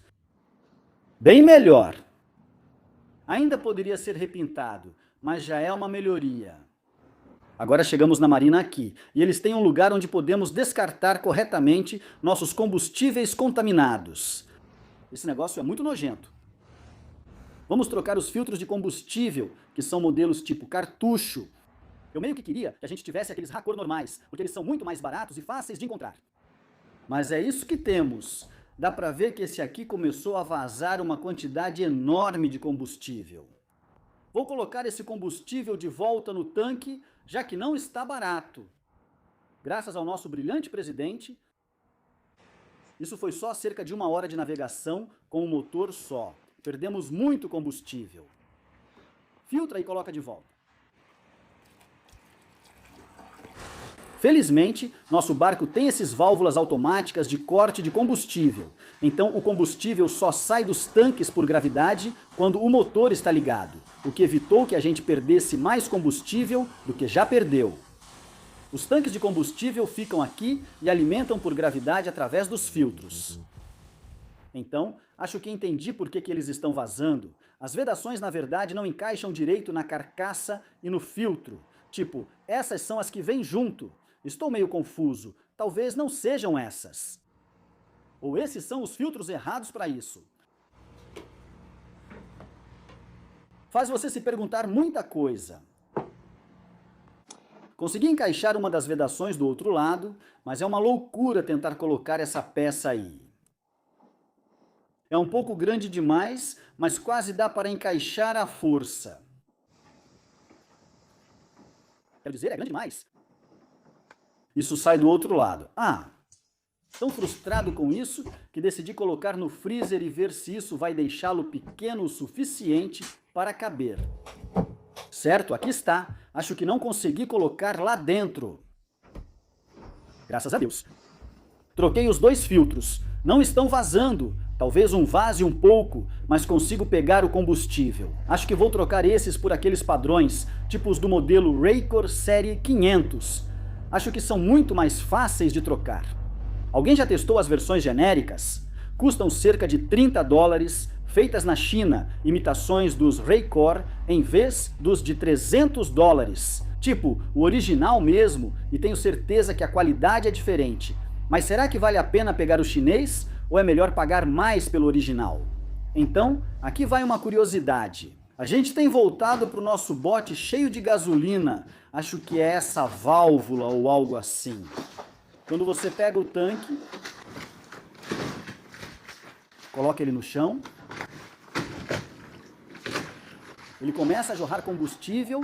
Bem melhor. Ainda poderia ser repintado, mas já é uma melhoria. Agora chegamos na marina aqui, e eles têm um lugar onde podemos descartar corretamente nossos combustíveis contaminados. Esse negócio é muito nojento. Vamos trocar os filtros de combustível, que são modelos tipo cartucho. Eu meio que queria que a gente tivesse aqueles Racor normais, porque eles são muito mais baratos e fáceis de encontrar. Mas é isso que temos. Dá pra ver que esse aqui começou a vazar uma quantidade enorme de combustível. Vou colocar esse combustível de volta no tanque, já que não está barato. Graças ao nosso brilhante presidente, isso foi só cerca de 1 hora de navegação com um motor só. Perdemos muito combustível. Filtra e coloca de volta. Felizmente, nosso barco tem esses válvulas automáticas de corte de combustível. Então o combustível só sai dos tanques por gravidade quando o motor está ligado, o que evitou que a gente perdesse mais combustível do que já perdeu. Os tanques de combustível ficam aqui e alimentam por gravidade através dos filtros. Então, acho que entendi por que eles estão vazando. As vedações, na verdade, não encaixam direito na carcaça e no filtro. Tipo, essas são as que vêm junto. Estou meio confuso. Talvez não sejam essas. Ou esses são os filtros errados para isso. Faz você se perguntar muita coisa. Consegui encaixar uma das vedações do outro lado, mas é uma loucura tentar colocar essa peça aí. É um pouco grande demais, mas quase dá para encaixar à força. Quero dizer, é grande demais. Isso sai do outro lado. Tão frustrado com isso que decidi colocar no freezer e ver se isso vai deixá-lo pequeno o suficiente para caber. Certo, aqui está. Acho que não consegui colocar lá dentro. Graças a Deus. Troquei os 2 filtros. Não estão vazando. Talvez um vaze um pouco, mas consigo pegar o combustível. Acho que vou trocar esses por aqueles padrões, tipo os do modelo Racor Série 500. Acho que são muito mais fáceis de trocar. Alguém já testou as versões genéricas? Custam cerca de $30, feitas na China, imitações dos Racor em vez dos de $300. Tipo, o original mesmo, e tenho certeza que a qualidade é diferente. Mas será que vale a pena pegar o chinês ou é melhor pagar mais pelo original? Então, aqui vai uma curiosidade. A gente tem voltado para o nosso bote cheio de gasolina. Acho que é essa válvula ou algo assim. Quando você pega o tanque, coloca ele no chão, ele começa a jorrar combustível.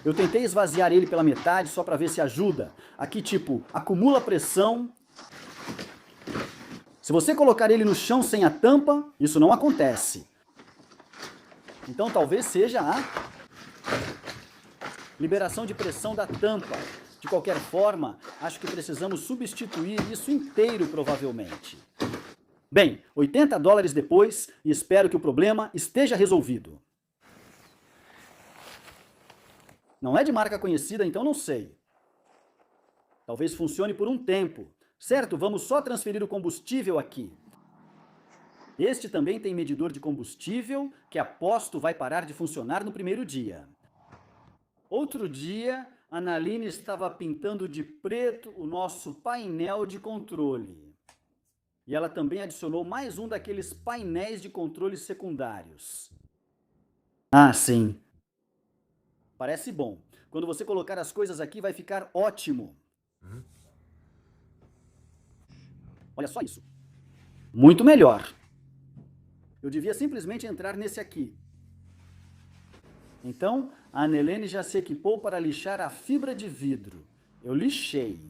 Eu tentei esvaziar ele pela metade só para ver se ajuda. Aqui, tipo, acumula pressão. Se você colocar ele no chão sem a tampa, isso não acontece. Então talvez seja a liberação de pressão da tampa. De qualquer forma, acho que precisamos substituir isso inteiro provavelmente. Bem, $80 depois e espero que o problema esteja resolvido. Não é de marca conhecida, então não sei. Talvez funcione por um tempo. Certo, vamos só transferir o combustível aqui. Este também tem medidor de combustível, que aposto vai parar de funcionar no primeiro dia. Outro dia, a Naline estava pintando de preto o nosso painel de controle. E ela também adicionou mais um daqueles painéis de controle secundários. Sim. Parece bom. Quando você colocar as coisas aqui, vai ficar ótimo. Olha só isso. Muito melhor. Eu devia simplesmente entrar nesse aqui. Então, a Annelene já se equipou para lixar a fibra de vidro. Eu lixei.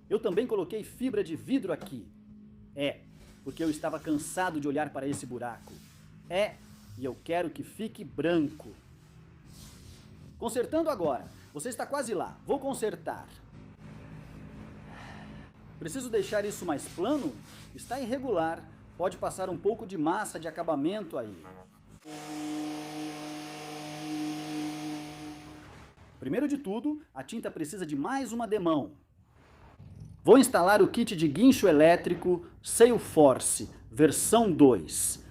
Eu também coloquei fibra de vidro aqui. Porque eu estava cansado de olhar para esse buraco. E eu quero que fique branco. Consertando agora. Você está quase lá. Vou consertar. Preciso deixar isso mais plano? Está irregular. Pode passar um pouco de massa de acabamento aí. Primeiro de tudo, a tinta precisa de mais uma demão. Vou instalar o kit de guincho elétrico Sailforce, versão 2.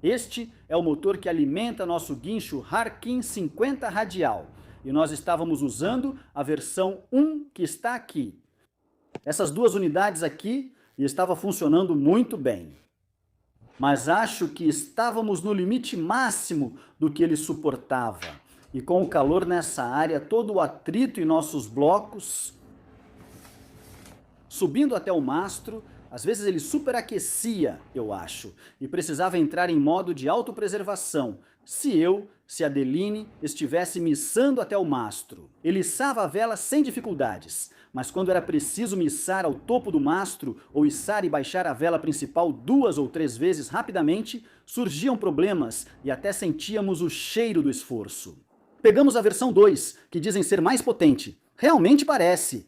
Este é o motor que alimenta nosso guincho Harkin 50 radial. E nós estávamos usando a versão 1 que está aqui. Essas 2 unidades aqui estava funcionando muito bem. Mas acho que estávamos no limite máximo do que ele suportava. E com o calor nessa área, todo o atrito em nossos blocos, subindo até o mastro, às vezes ele superaquecia, eu acho, e precisava entrar em modo de autopreservação, se a Adeline estivesse me içando até o mastro. Ele içava a vela sem dificuldades, mas quando era preciso me içar ao topo do mastro ou içar e baixar a vela principal 2 ou 3 vezes rapidamente, surgiam problemas e até sentíamos o cheiro do esforço. Pegamos a versão 2, que dizem ser mais potente. Realmente parece.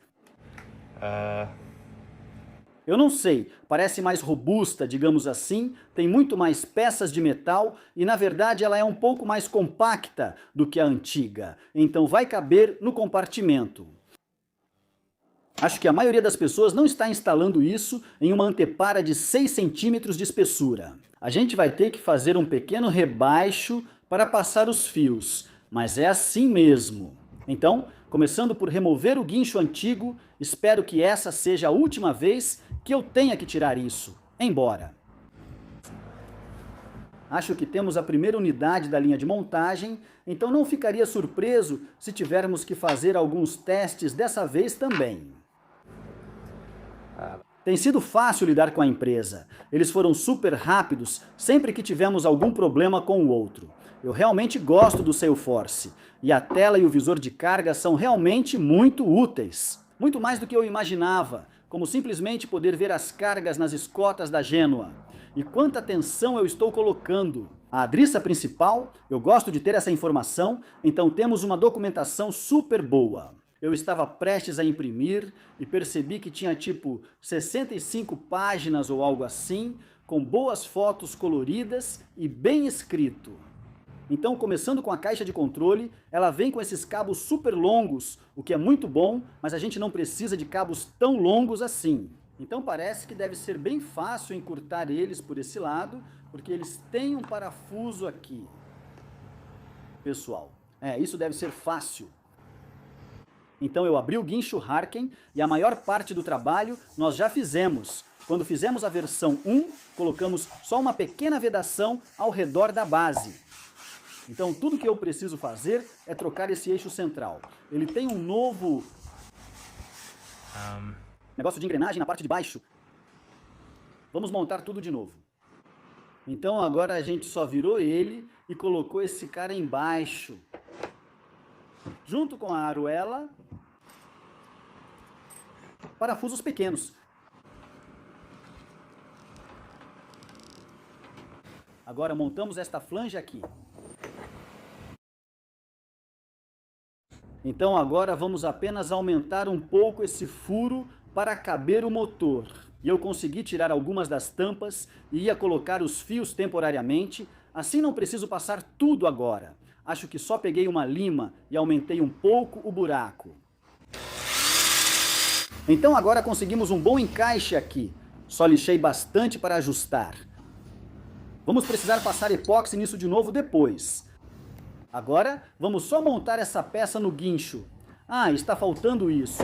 Eu não sei, parece mais robusta, digamos assim, tem muito mais peças de metal e na verdade ela é um pouco mais compacta do que a antiga, então vai caber no compartimento. Acho que a maioria das pessoas não está instalando isso em uma antepara de 6 centímetros de espessura. A gente vai ter que fazer um pequeno rebaixo para passar os fios, mas é assim mesmo. Então, começando por remover o guincho antigo, espero que essa seja a última vez que eu tenha que tirar isso. Embora. Acho que temos a primeira unidade da linha de montagem, então não ficaria surpreso se tivermos que fazer alguns testes dessa vez também. Tem sido fácil lidar com a empresa. Eles foram super rápidos sempre que tivemos algum problema com o outro. Eu realmente gosto do Salesforce, e a tela e o visor de carga são realmente muito úteis. Muito mais do que eu imaginava, como simplesmente poder ver as cargas nas escotas da Gênua. E quanta atenção eu estou colocando. A adriça principal, eu gosto de ter essa informação, então temos uma documentação super boa. Eu estava prestes a imprimir e percebi que tinha tipo 65 páginas ou algo assim, com boas fotos coloridas e bem escrito. Então, começando com a caixa de controle, ela vem com esses cabos super longos, o que é muito bom, mas a gente não precisa de cabos tão longos assim. Então parece que deve ser bem fácil encurtar eles por esse lado, porque eles têm um parafuso aqui. Pessoal, isso deve ser fácil. Então eu abri o guincho Harken e a maior parte do trabalho nós já fizemos. Quando fizemos a versão 1, colocamos só uma pequena vedação ao redor da base. Então tudo que eu preciso fazer é trocar esse eixo central. Ele tem um novo negócio de engrenagem na parte de baixo. Vamos montar tudo de novo. Então agora a gente só virou ele e colocou esse cara embaixo. Junto com a aruela, parafusos pequenos. Agora montamos esta flange aqui. Então agora vamos apenas aumentar um pouco esse furo para caber o motor. E eu consegui tirar algumas das tampas e ia colocar os fios temporariamente, assim não preciso passar tudo agora. Acho que só peguei uma lima e aumentei um pouco o buraco. Então agora conseguimos um bom encaixe aqui. Só lixei bastante para ajustar. Vamos precisar passar epóxi nisso de novo depois. Agora vamos só montar essa peça no guincho. Está faltando isso.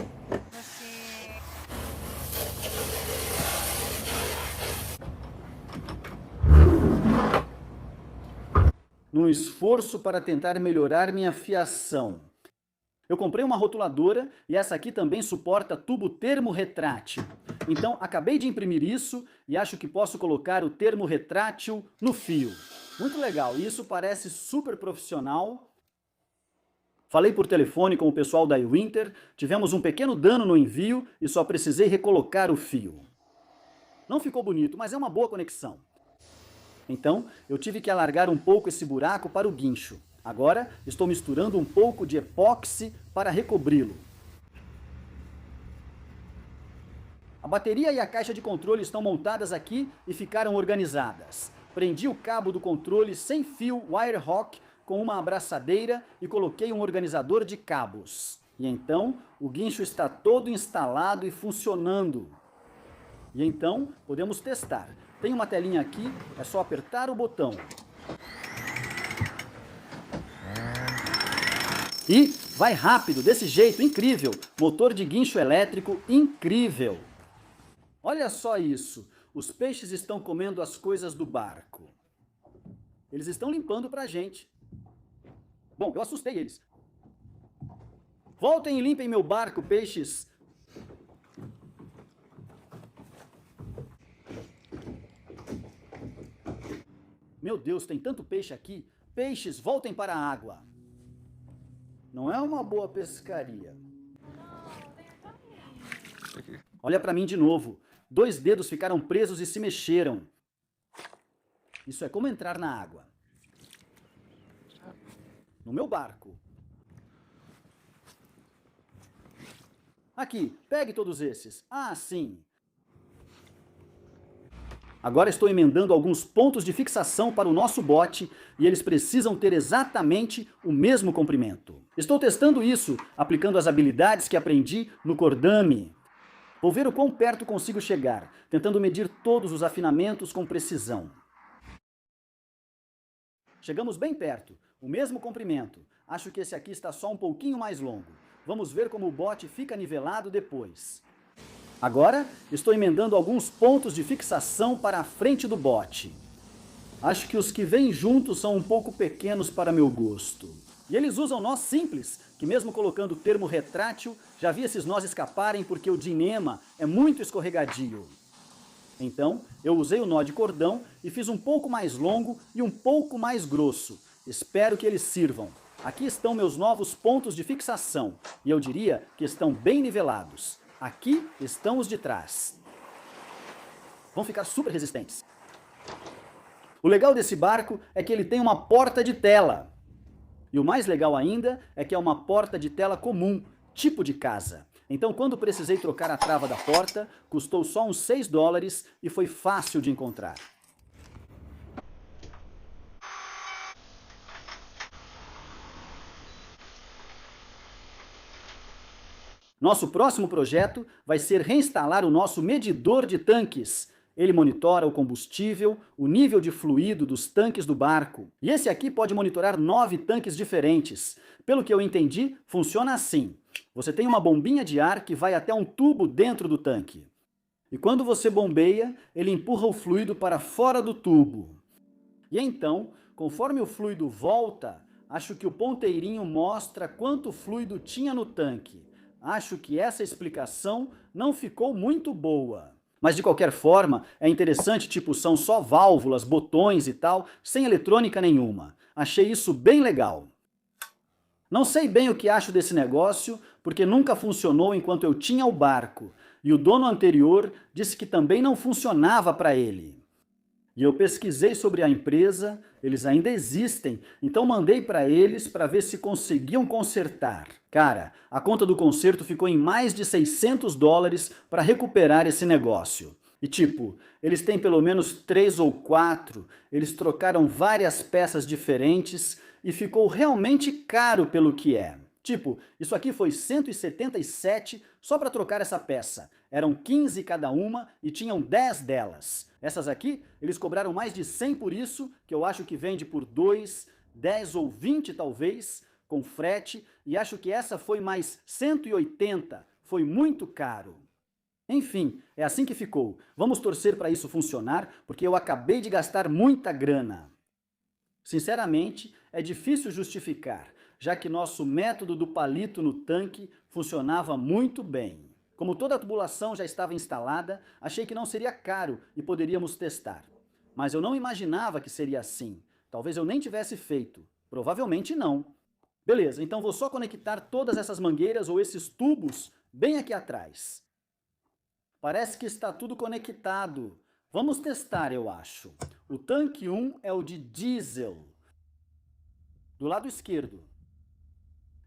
Num esforço para tentar melhorar minha fiação. Eu comprei uma rotuladora e essa aqui também suporta tubo termorretrátil. Então acabei de imprimir isso e acho que posso colocar o termorretrátil no fio. Muito legal, isso parece super profissional. Falei por telefone com o pessoal da iWinter, tivemos um pequeno dano no envio e só precisei recolocar o fio. Não ficou bonito, mas é uma boa conexão. Então, eu tive que alargar um pouco esse buraco para o guincho. Agora, estou misturando um pouco de epóxi para recobri-lo. A bateria e a caixa de controle estão montadas aqui e ficaram organizadas. Prendi o cabo do controle sem fio Wirehawk com uma abraçadeira e coloquei um organizador de cabos. E então, o guincho está todo instalado e funcionando. E então, podemos testar. Tem uma telinha aqui, é só apertar o botão. E vai rápido, desse jeito, incrível. Motor de guincho elétrico incrível. Olha só isso, os peixes estão comendo as coisas do barco. Eles estão limpando pra gente. Bom, eu assustei eles. Voltem e limpem meu barco, peixes. Meu Deus, tem tanto peixe aqui. Peixes, voltem para a água. Não é uma boa pescaria. Olha para mim de novo. 2 dedos ficaram presos e se mexeram. Isso é como entrar na água. No meu barco. Aqui, pegue todos esses. Sim. Agora estou emendando alguns pontos de fixação para o nosso bote e eles precisam ter exatamente o mesmo comprimento. Estou testando isso, aplicando as habilidades que aprendi no Cordame. Vou ver o quão perto consigo chegar, tentando medir todos os afinamentos com precisão. Chegamos bem perto, o mesmo comprimento. Acho que esse aqui está só um pouquinho mais longo. Vamos ver como o bote fica nivelado depois. Agora, estou emendando alguns pontos de fixação para a frente do bote. Acho que os que vêm juntos são um pouco pequenos para meu gosto. E eles usam nós simples, que mesmo colocando o termo retrátil, já vi esses nós escaparem porque o dinema é muito escorregadio. Então, eu usei o nó de cordão e fiz um pouco mais longo e um pouco mais grosso. Espero que eles sirvam. Aqui estão meus novos pontos de fixação, e eu diria que estão bem nivelados. Aqui estão os de trás. Vão ficar super resistentes. O legal desse barco é que ele tem uma porta de tela. E o mais legal ainda é que é uma porta de tela comum, tipo de casa. Então, quando precisei trocar a trava da porta, custou só uns $6 e foi fácil de encontrar. Nosso próximo projeto vai ser reinstalar o nosso medidor de tanques. Ele monitora o combustível, o nível de fluido dos tanques do barco. E esse aqui pode monitorar 9 tanques diferentes. Pelo que eu entendi, funciona assim. Você tem uma bombinha de ar que vai até um tubo dentro do tanque. E quando você bombeia, ele empurra o fluido para fora do tubo. E então, conforme o fluido volta, acho que o ponteirinho mostra quanto fluido tinha no tanque. Acho que essa explicação não ficou muito boa. Mas de qualquer forma, é interessante, tipo, são só válvulas, botões e tal, sem eletrônica nenhuma. Achei isso bem legal. Não sei bem o que acho desse negócio, porque nunca funcionou enquanto eu tinha o barco. E o dono anterior disse que também não funcionava para ele. E eu pesquisei sobre a empresa, eles ainda existem, então mandei para eles para ver se conseguiam consertar. Cara, a conta do conserto ficou em mais de $600 para recuperar esse negócio. E tipo, eles têm pelo menos 3 ou 4, eles trocaram várias peças diferentes e ficou realmente caro pelo que é. Tipo, isso aqui foi 177 só para trocar essa peça. Eram 15 cada uma e tinham 10 delas. Essas aqui, eles cobraram mais de 100 por isso, que eu acho que vende por 2, 10 ou 20 talvez, com frete, e acho que essa foi mais 180, foi muito caro. Enfim, é assim que ficou. Vamos torcer para isso funcionar, porque eu acabei de gastar muita grana. Sinceramente, é difícil justificar, já que nosso método do palito no tanque funcionava muito bem. Como toda a tubulação já estava instalada, achei que não seria caro e poderíamos testar. Mas eu não imaginava que seria assim. Talvez eu nem tivesse feito. Provavelmente não. Beleza, então vou só conectar todas essas mangueiras ou esses tubos bem aqui atrás. Parece que está tudo conectado. Vamos testar, eu acho. O tanque 1 é o de diesel, do lado esquerdo.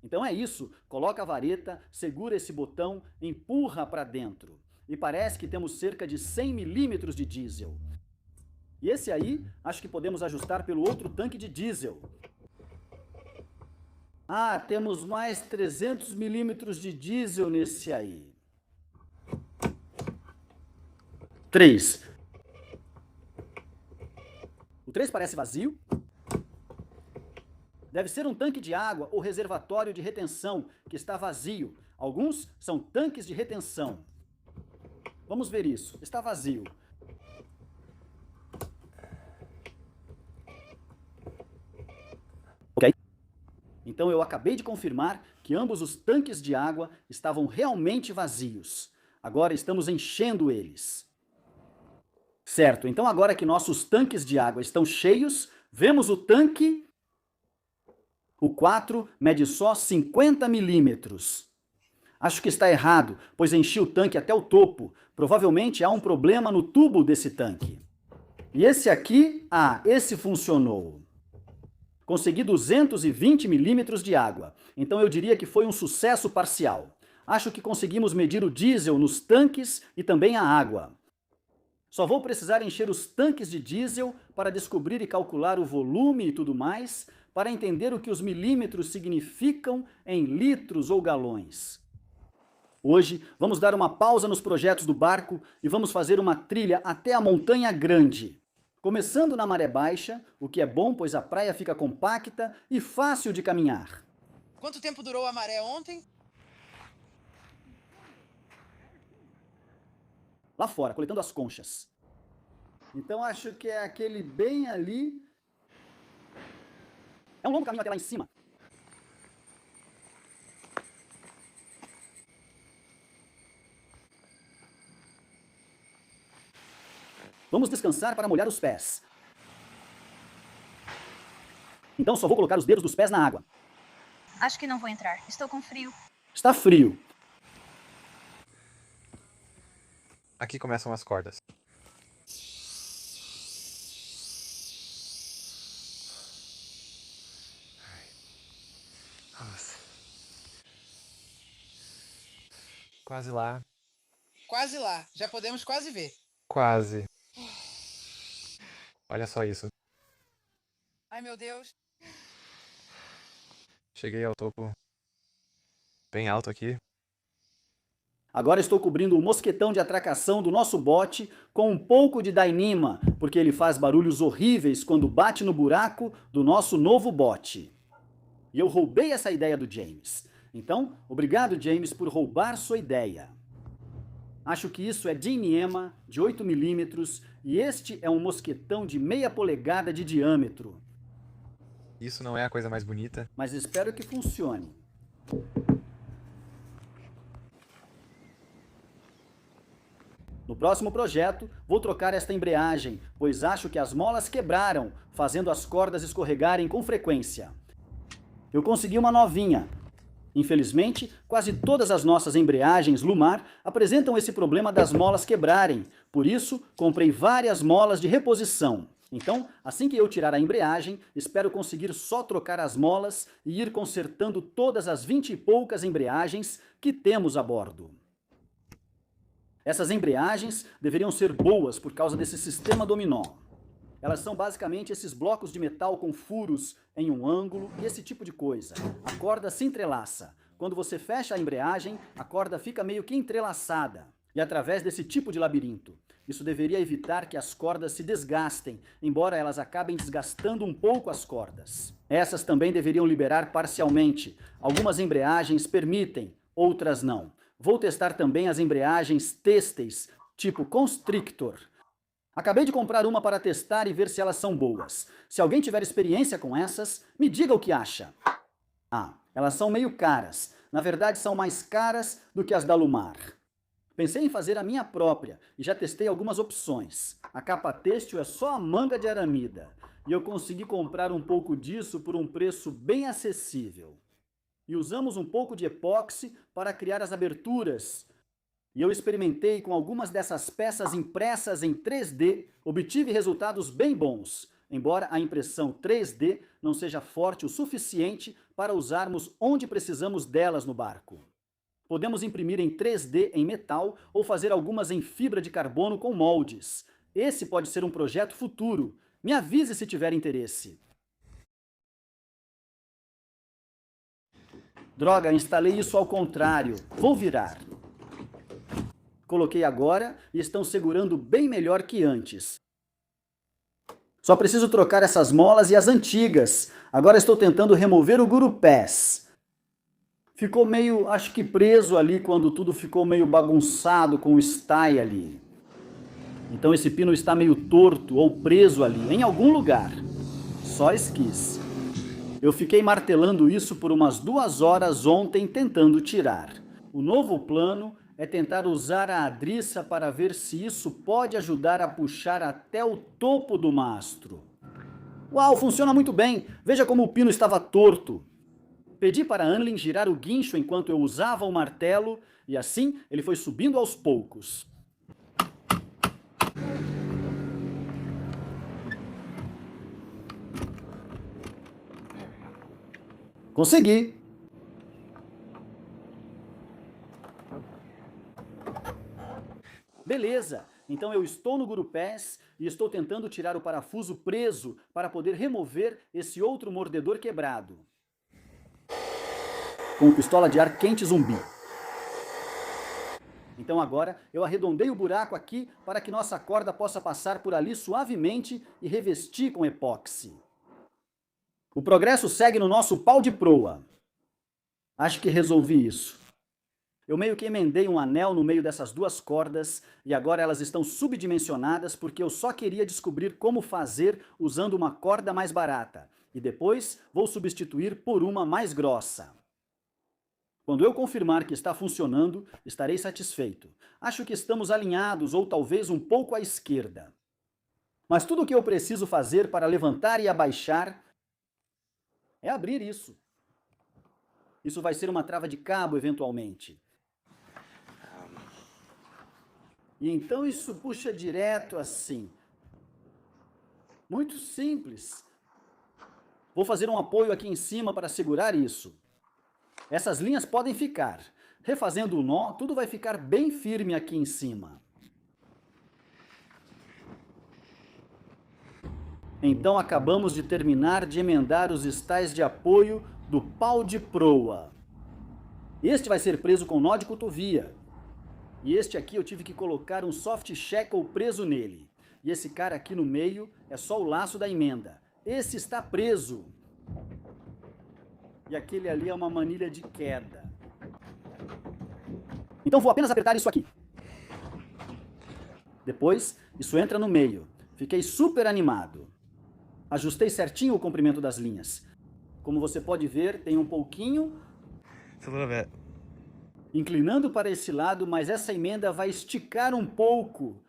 Então é isso, coloca a vareta, segura esse botão, empurra para dentro. E parece que temos cerca de 100 milímetros de diesel. E esse aí, acho que podemos ajustar pelo outro tanque de diesel. Ah, temos mais 300 milímetros de diesel nesse aí. 3. O 3 parece vazio. Deve ser um tanque de água ou reservatório de retenção que está vazio. Alguns são tanques de retenção. Vamos ver isso. Está vazio. Ok. Então eu acabei de confirmar que ambos os tanques de água estavam realmente vazios. Agora estamos enchendo eles. Certo, então agora que nossos tanques de água estão cheios, vemos o tanque. O 4 mede só 50 milímetros. Acho que está errado, pois enchi o tanque até o topo. Provavelmente há um problema no tubo desse tanque. E esse aqui? Ah, esse funcionou. Consegui 220 milímetros de água, então eu diria que foi um sucesso parcial. Acho que conseguimos medir o diesel nos tanques e também a água. Só vou precisar encher os tanques de diesel para descobrir e calcular o volume e tudo mais, para entender o que os milímetros significam em litros ou galões. Hoje, vamos dar uma pausa nos projetos do barco e vamos fazer uma trilha até a Montanha Grande. Começando na maré baixa, o que é bom pois a praia fica compacta e fácil de caminhar. Quanto tempo durou a maré ontem? Lá fora, coletando as conchas. Então acho que é aquele bem ali. É um longo caminho até lá em cima. Vamos descansar para molhar os pés. Então só vou colocar os dedos dos pés na água. Acho que não vou entrar. Estou com frio. Está frio. Aqui começam as cordas. Nossa. Quase lá. Quase lá. Já podemos quase ver. Quase. Olha só isso. Ai, meu Deus. Cheguei ao topo. Bem alto aqui. Agora estou cobrindo o mosquetão de atracação do nosso bote com um pouco de Dainima, porque ele faz barulhos horríveis quando bate no buraco do nosso novo bote. E eu roubei essa ideia do James. Então, obrigado, James, por roubar sua ideia. Acho que isso é Dyneema de 8 milímetros e este é um mosquetão de meia polegada de diâmetro. Isso não é a coisa mais bonita. Mas espero que funcione. No próximo projeto, vou trocar esta embreagem, pois acho que as molas quebraram, fazendo as cordas escorregarem com frequência. Eu consegui uma novinha. Infelizmente, quase todas as nossas embreagens Lumar apresentam esse problema das molas quebrarem. Por isso, comprei várias molas de reposição. Então, assim que eu tirar a embreagem, espero conseguir só trocar as molas e ir consertando todas as 20 e poucas embreagens que temos a bordo. Essas embreagens deveriam ser boas por causa desse sistema dominó. Elas são basicamente esses blocos de metal com furos em um ângulo e esse tipo de coisa. A corda se entrelaça. Quando você fecha a embreagem, a corda fica meio que entrelaçada. E através desse tipo de labirinto. Isso deveria evitar que as cordas se desgastem, embora elas acabem desgastando um pouco as cordas. Essas também deveriam liberar parcialmente. Algumas embreagens permitem, outras não. Vou testar também as embreagens têxteis, tipo Constrictor. Acabei de comprar uma para testar e ver se elas são boas. Se alguém tiver experiência com essas, me diga o que acha. Ah, elas são meio caras. Na verdade, são mais caras do que as da Lumar. Pensei em fazer a minha própria e já testei algumas opções. A capa têxtil é só a manga de aramida. E eu consegui comprar um pouco disso por um preço bem acessível. E usamos um pouco de epóxi para criar as aberturas. E eu experimentei com algumas dessas peças impressas em 3D, obtive resultados bem bons, embora a impressão 3D não seja forte o suficiente para usarmos onde precisamos delas no barco. Podemos imprimir em 3D em metal ou fazer algumas em fibra de carbono com moldes. Esse pode ser um projeto futuro. Me avise se tiver interesse. Droga, instalei isso ao contrário. Vou virar. Coloquei agora e estão segurando bem melhor que antes. Só preciso trocar essas molas e as antigas. Agora estou tentando remover o gurupés. Ficou meio, acho que preso ali quando tudo ficou meio bagunçado com o stay ali. Então esse pino está meio torto ou preso ali, em algum lugar. Só esquis. Eu fiquei martelando isso por umas 2 horas ontem tentando tirar. O novo plano é tentar usar a adriça para ver se isso pode ajudar a puxar até o topo do mastro. Uau, funciona muito bem! Veja como o pino estava torto. Pedi para Anlin girar o guincho enquanto eu usava o martelo e assim ele foi subindo aos poucos. Consegui! Beleza, então eu estou no gurupés e estou tentando tirar o parafuso preso para poder remover esse outro mordedor quebrado. Com pistola de ar quente zumbi. Então agora eu arredondei o buraco aqui para que nossa corda possa passar por ali suavemente e revestir com epóxi. O progresso segue no nosso pau de proa. Acho que resolvi isso. Eu meio que emendei um anel no meio dessas duas cordas e agora elas estão subdimensionadas porque eu só queria descobrir como fazer usando uma corda mais barata e depois vou substituir por uma mais grossa. Quando eu confirmar que está funcionando, estarei satisfeito. Acho que estamos alinhados ou talvez um pouco à esquerda. Mas tudo o que eu preciso fazer para levantar e abaixar é abrir isso. Isso vai ser uma trava de cabo eventualmente. E então isso puxa direto assim. Muito simples. Vou fazer um apoio aqui em cima para segurar isso. Essas linhas podem ficar. Refazendo o nó, tudo vai ficar bem firme aqui em cima. Então acabamos de terminar de emendar os estais de apoio do pau de proa. Este vai ser preso com nó de cotovia. E este aqui eu tive que colocar um soft shackle preso nele. E esse cara aqui no meio é só o laço da emenda. Esse está preso. E aquele ali é uma manilha de queda. Então vou apenas apertar isso aqui. Depois, isso entra no meio. Fiquei super animado. Ajustei certinho o comprimento das linhas. Como você pode ver, tem um pouquinho It's a little bit. inclinando para esse lado, mas essa emenda vai esticar um pouco.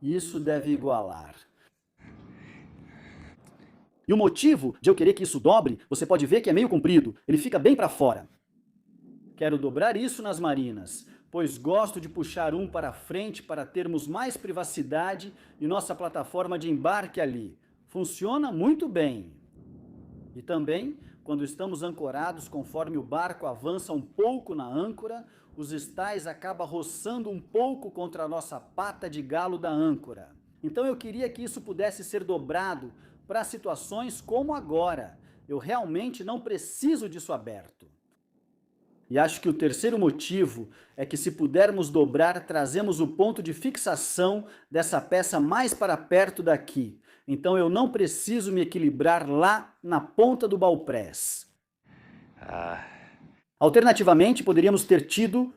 Isso deve igualar. E o motivo de eu querer que isso dobre, você pode ver que é meio comprido. Ele fica bem para fora. Quero dobrar isso nas marinas, pois gosto de puxar um para frente para termos mais privacidade e nossa plataforma de embarque ali. Funciona muito bem. E também, quando estamos ancorados, conforme o barco avança um pouco na âncora, os estais acabam roçando um pouco contra a nossa pata de galo da âncora. Então eu queria que isso pudesse ser dobrado para situações como agora. Eu realmente não preciso disso aberto. E acho que o terceiro motivo é que se pudermos dobrar, trazemos o ponto de fixação dessa peça mais para perto daqui. Então eu não preciso me equilibrar lá na ponta do baupress. Alternativamente, poderíamos ter tido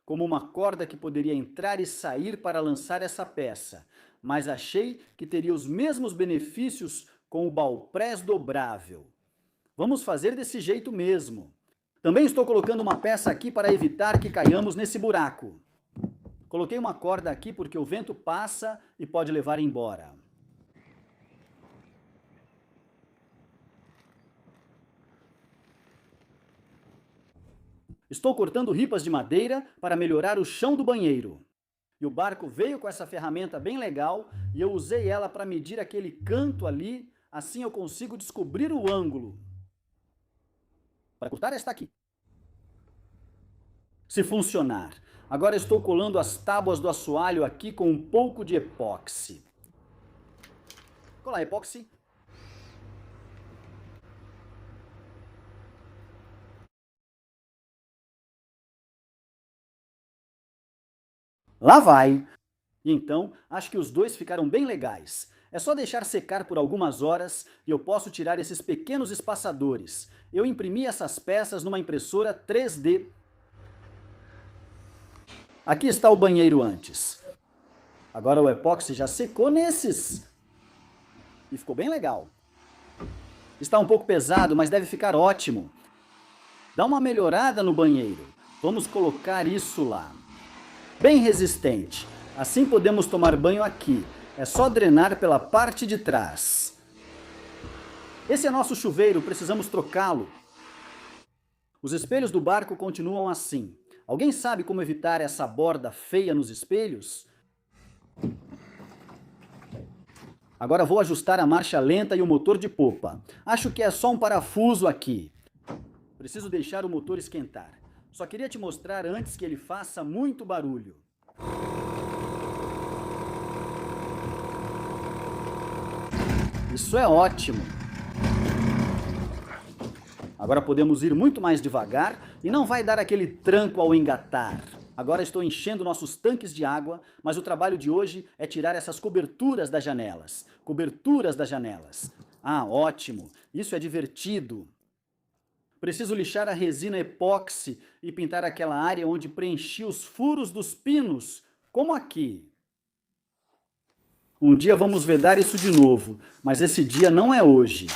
como uma corda que poderia entrar e sair para lançar essa peça, mas achei que teria os mesmos benefícios com o baupress dobrável. Vamos fazer desse jeito mesmo. Também estou colocando uma peça aqui para evitar que caiamos nesse buraco. Coloquei uma corda aqui porque o vento passa e pode levar embora. Estou cortando ripas de madeira para melhorar o chão do banheiro. E o barco veio com essa ferramenta bem legal e eu usei ela para medir aquele canto ali, assim eu consigo descobrir o ângulo. Para cortar esta aqui. Se funcionar. Agora estou colando as tábuas do assoalho aqui com um pouco de epóxi. Colar epóxi. Lá vai! E então, acho que os dois ficaram bem legais. É só deixar secar por algumas horas e eu posso tirar esses pequenos espaçadores. Eu imprimi essas peças numa impressora 3D. Aqui está o banheiro antes. Agora o epóxi já secou nesses. E ficou bem legal. Está um pouco pesado, mas deve ficar ótimo. Dá uma melhorada no banheiro. Vamos colocar isso lá. Bem resistente. Assim podemos tomar banho aqui. É só drenar pela parte de trás. Esse é nosso chuveiro, precisamos trocá-lo. Os espelhos do barco continuam assim. Alguém sabe como evitar essa borda feia nos espelhos? Agora vou ajustar a marcha lenta e o motor de popa. Acho que é só um parafuso aqui. Preciso deixar o motor esquentar. Só queria te mostrar antes que ele faça muito barulho. Isso é ótimo. Agora podemos ir muito mais devagar e não vai dar aquele tranco ao engatar. Agora estou enchendo nossos tanques de água, mas o trabalho de hoje é tirar essas coberturas das janelas. Coberturas das janelas. Ah, ótimo. Isso é divertido. Preciso lixar a resina epóxi e pintar aquela área onde preenchi os furos dos pinos, como aqui. Um dia vamos vedar isso de novo, mas esse dia não é hoje.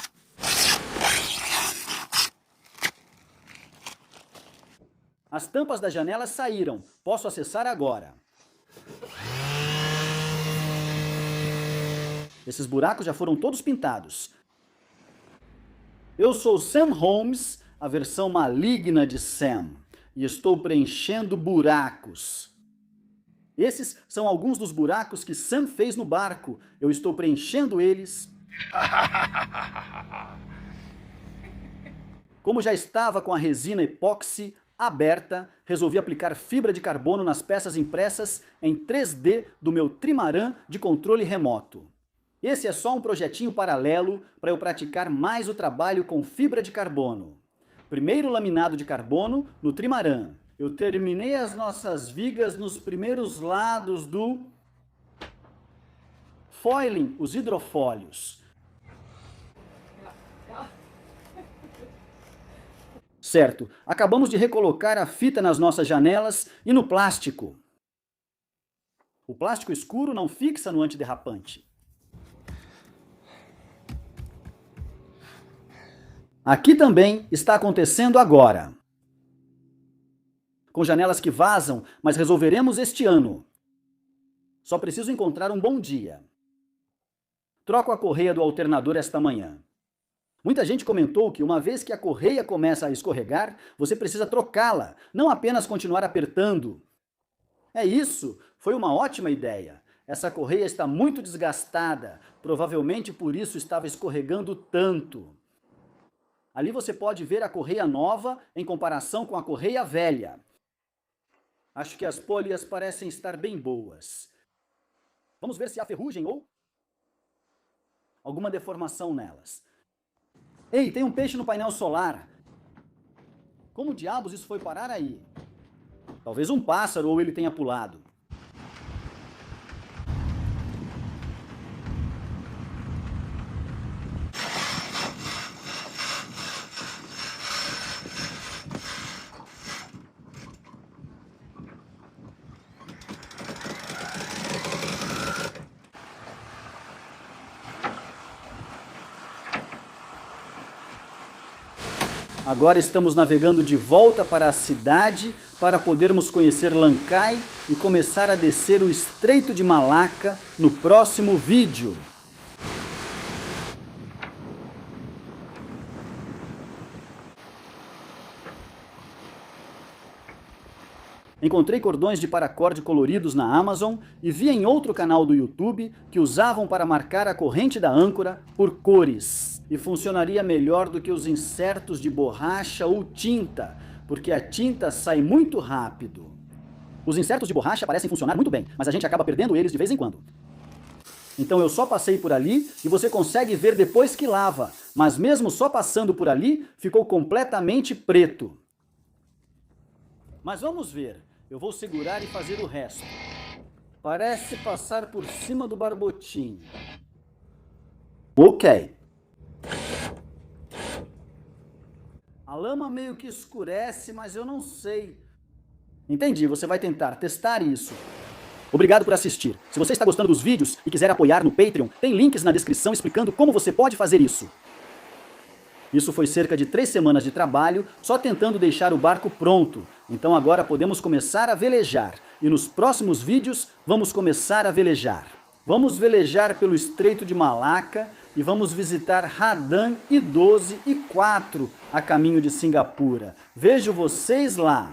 As tampas das janelas saíram. Posso acessar agora. Esses buracos já foram todos pintados. Eu sou Sam Holmes, a versão maligna de Sam, e estou preenchendo buracos. Esses são alguns dos buracos que Sam fez no barco. Eu estou preenchendo eles. Como já estava com a resina epóxi aberta, resolvi aplicar fibra de carbono nas peças impressas em 3D do meu trimaran de controle remoto. Esse é só um projetinho paralelo para eu praticar mais o trabalho com fibra de carbono. Primeiro laminado de carbono no trimaran. Eu terminei as nossas vigas nos primeiros lados do foiling, os hidrofólios. Certo, acabamos de recolocar a fita nas nossas janelas e no plástico. O plástico escuro não fixa no antiderrapante. Aqui também está acontecendo agora. Com janelas que vazam, mas resolveremos este ano. Só preciso encontrar um bom dia. Troco a correia do alternador esta manhã. Muita gente comentou que uma vez que a correia começa a escorregar, você precisa trocá-la, não apenas continuar apertando. É isso, foi uma ótima ideia. Essa correia está muito desgastada, provavelmente por isso estava escorregando tanto. Ali você pode ver a correia nova em comparação com a correia velha. Acho que as polias parecem estar bem boas. Vamos ver se há ferrugem ou alguma deformação nelas. Ei, tem um peixe no painel solar. Como diabos isso foi parar aí? Talvez um pássaro ou ele tenha pulado. Agora estamos navegando de volta para a cidade para podermos conhecer Lankai e começar a descer o Estreito de Malaca no próximo vídeo. Encontrei cordões de paracorde coloridos na Amazon e vi em outro canal do YouTube que usavam para marcar a corrente da âncora por cores. E funcionaria melhor do que os insertos de borracha ou tinta, porque a tinta sai muito rápido. Os insertos de borracha parecem funcionar muito bem, mas a gente acaba perdendo eles de vez em quando. Então eu só passei por ali e você consegue ver depois que lava, mas mesmo só passando por ali, ficou completamente preto. Mas vamos ver, eu vou segurar e fazer o resto. Parece passar por cima do barbotim. Ok. A lama meio que escurece, mas eu não sei. Entendi, você vai tentar testar isso. Obrigado por assistir. Se você está gostando dos vídeos e quiser apoiar no Patreon, tem links na descrição explicando como você pode fazer isso. Isso foi cerca de 3 semanas de trabalho, só tentando deixar o barco pronto. Então agora podemos começar a velejar. E nos próximos vídeos, vamos começar a velejar. Vamos velejar pelo Estreito de Malaca e vamos visitar Radan e 12 e 4 a caminho de Singapura. Vejo vocês lá!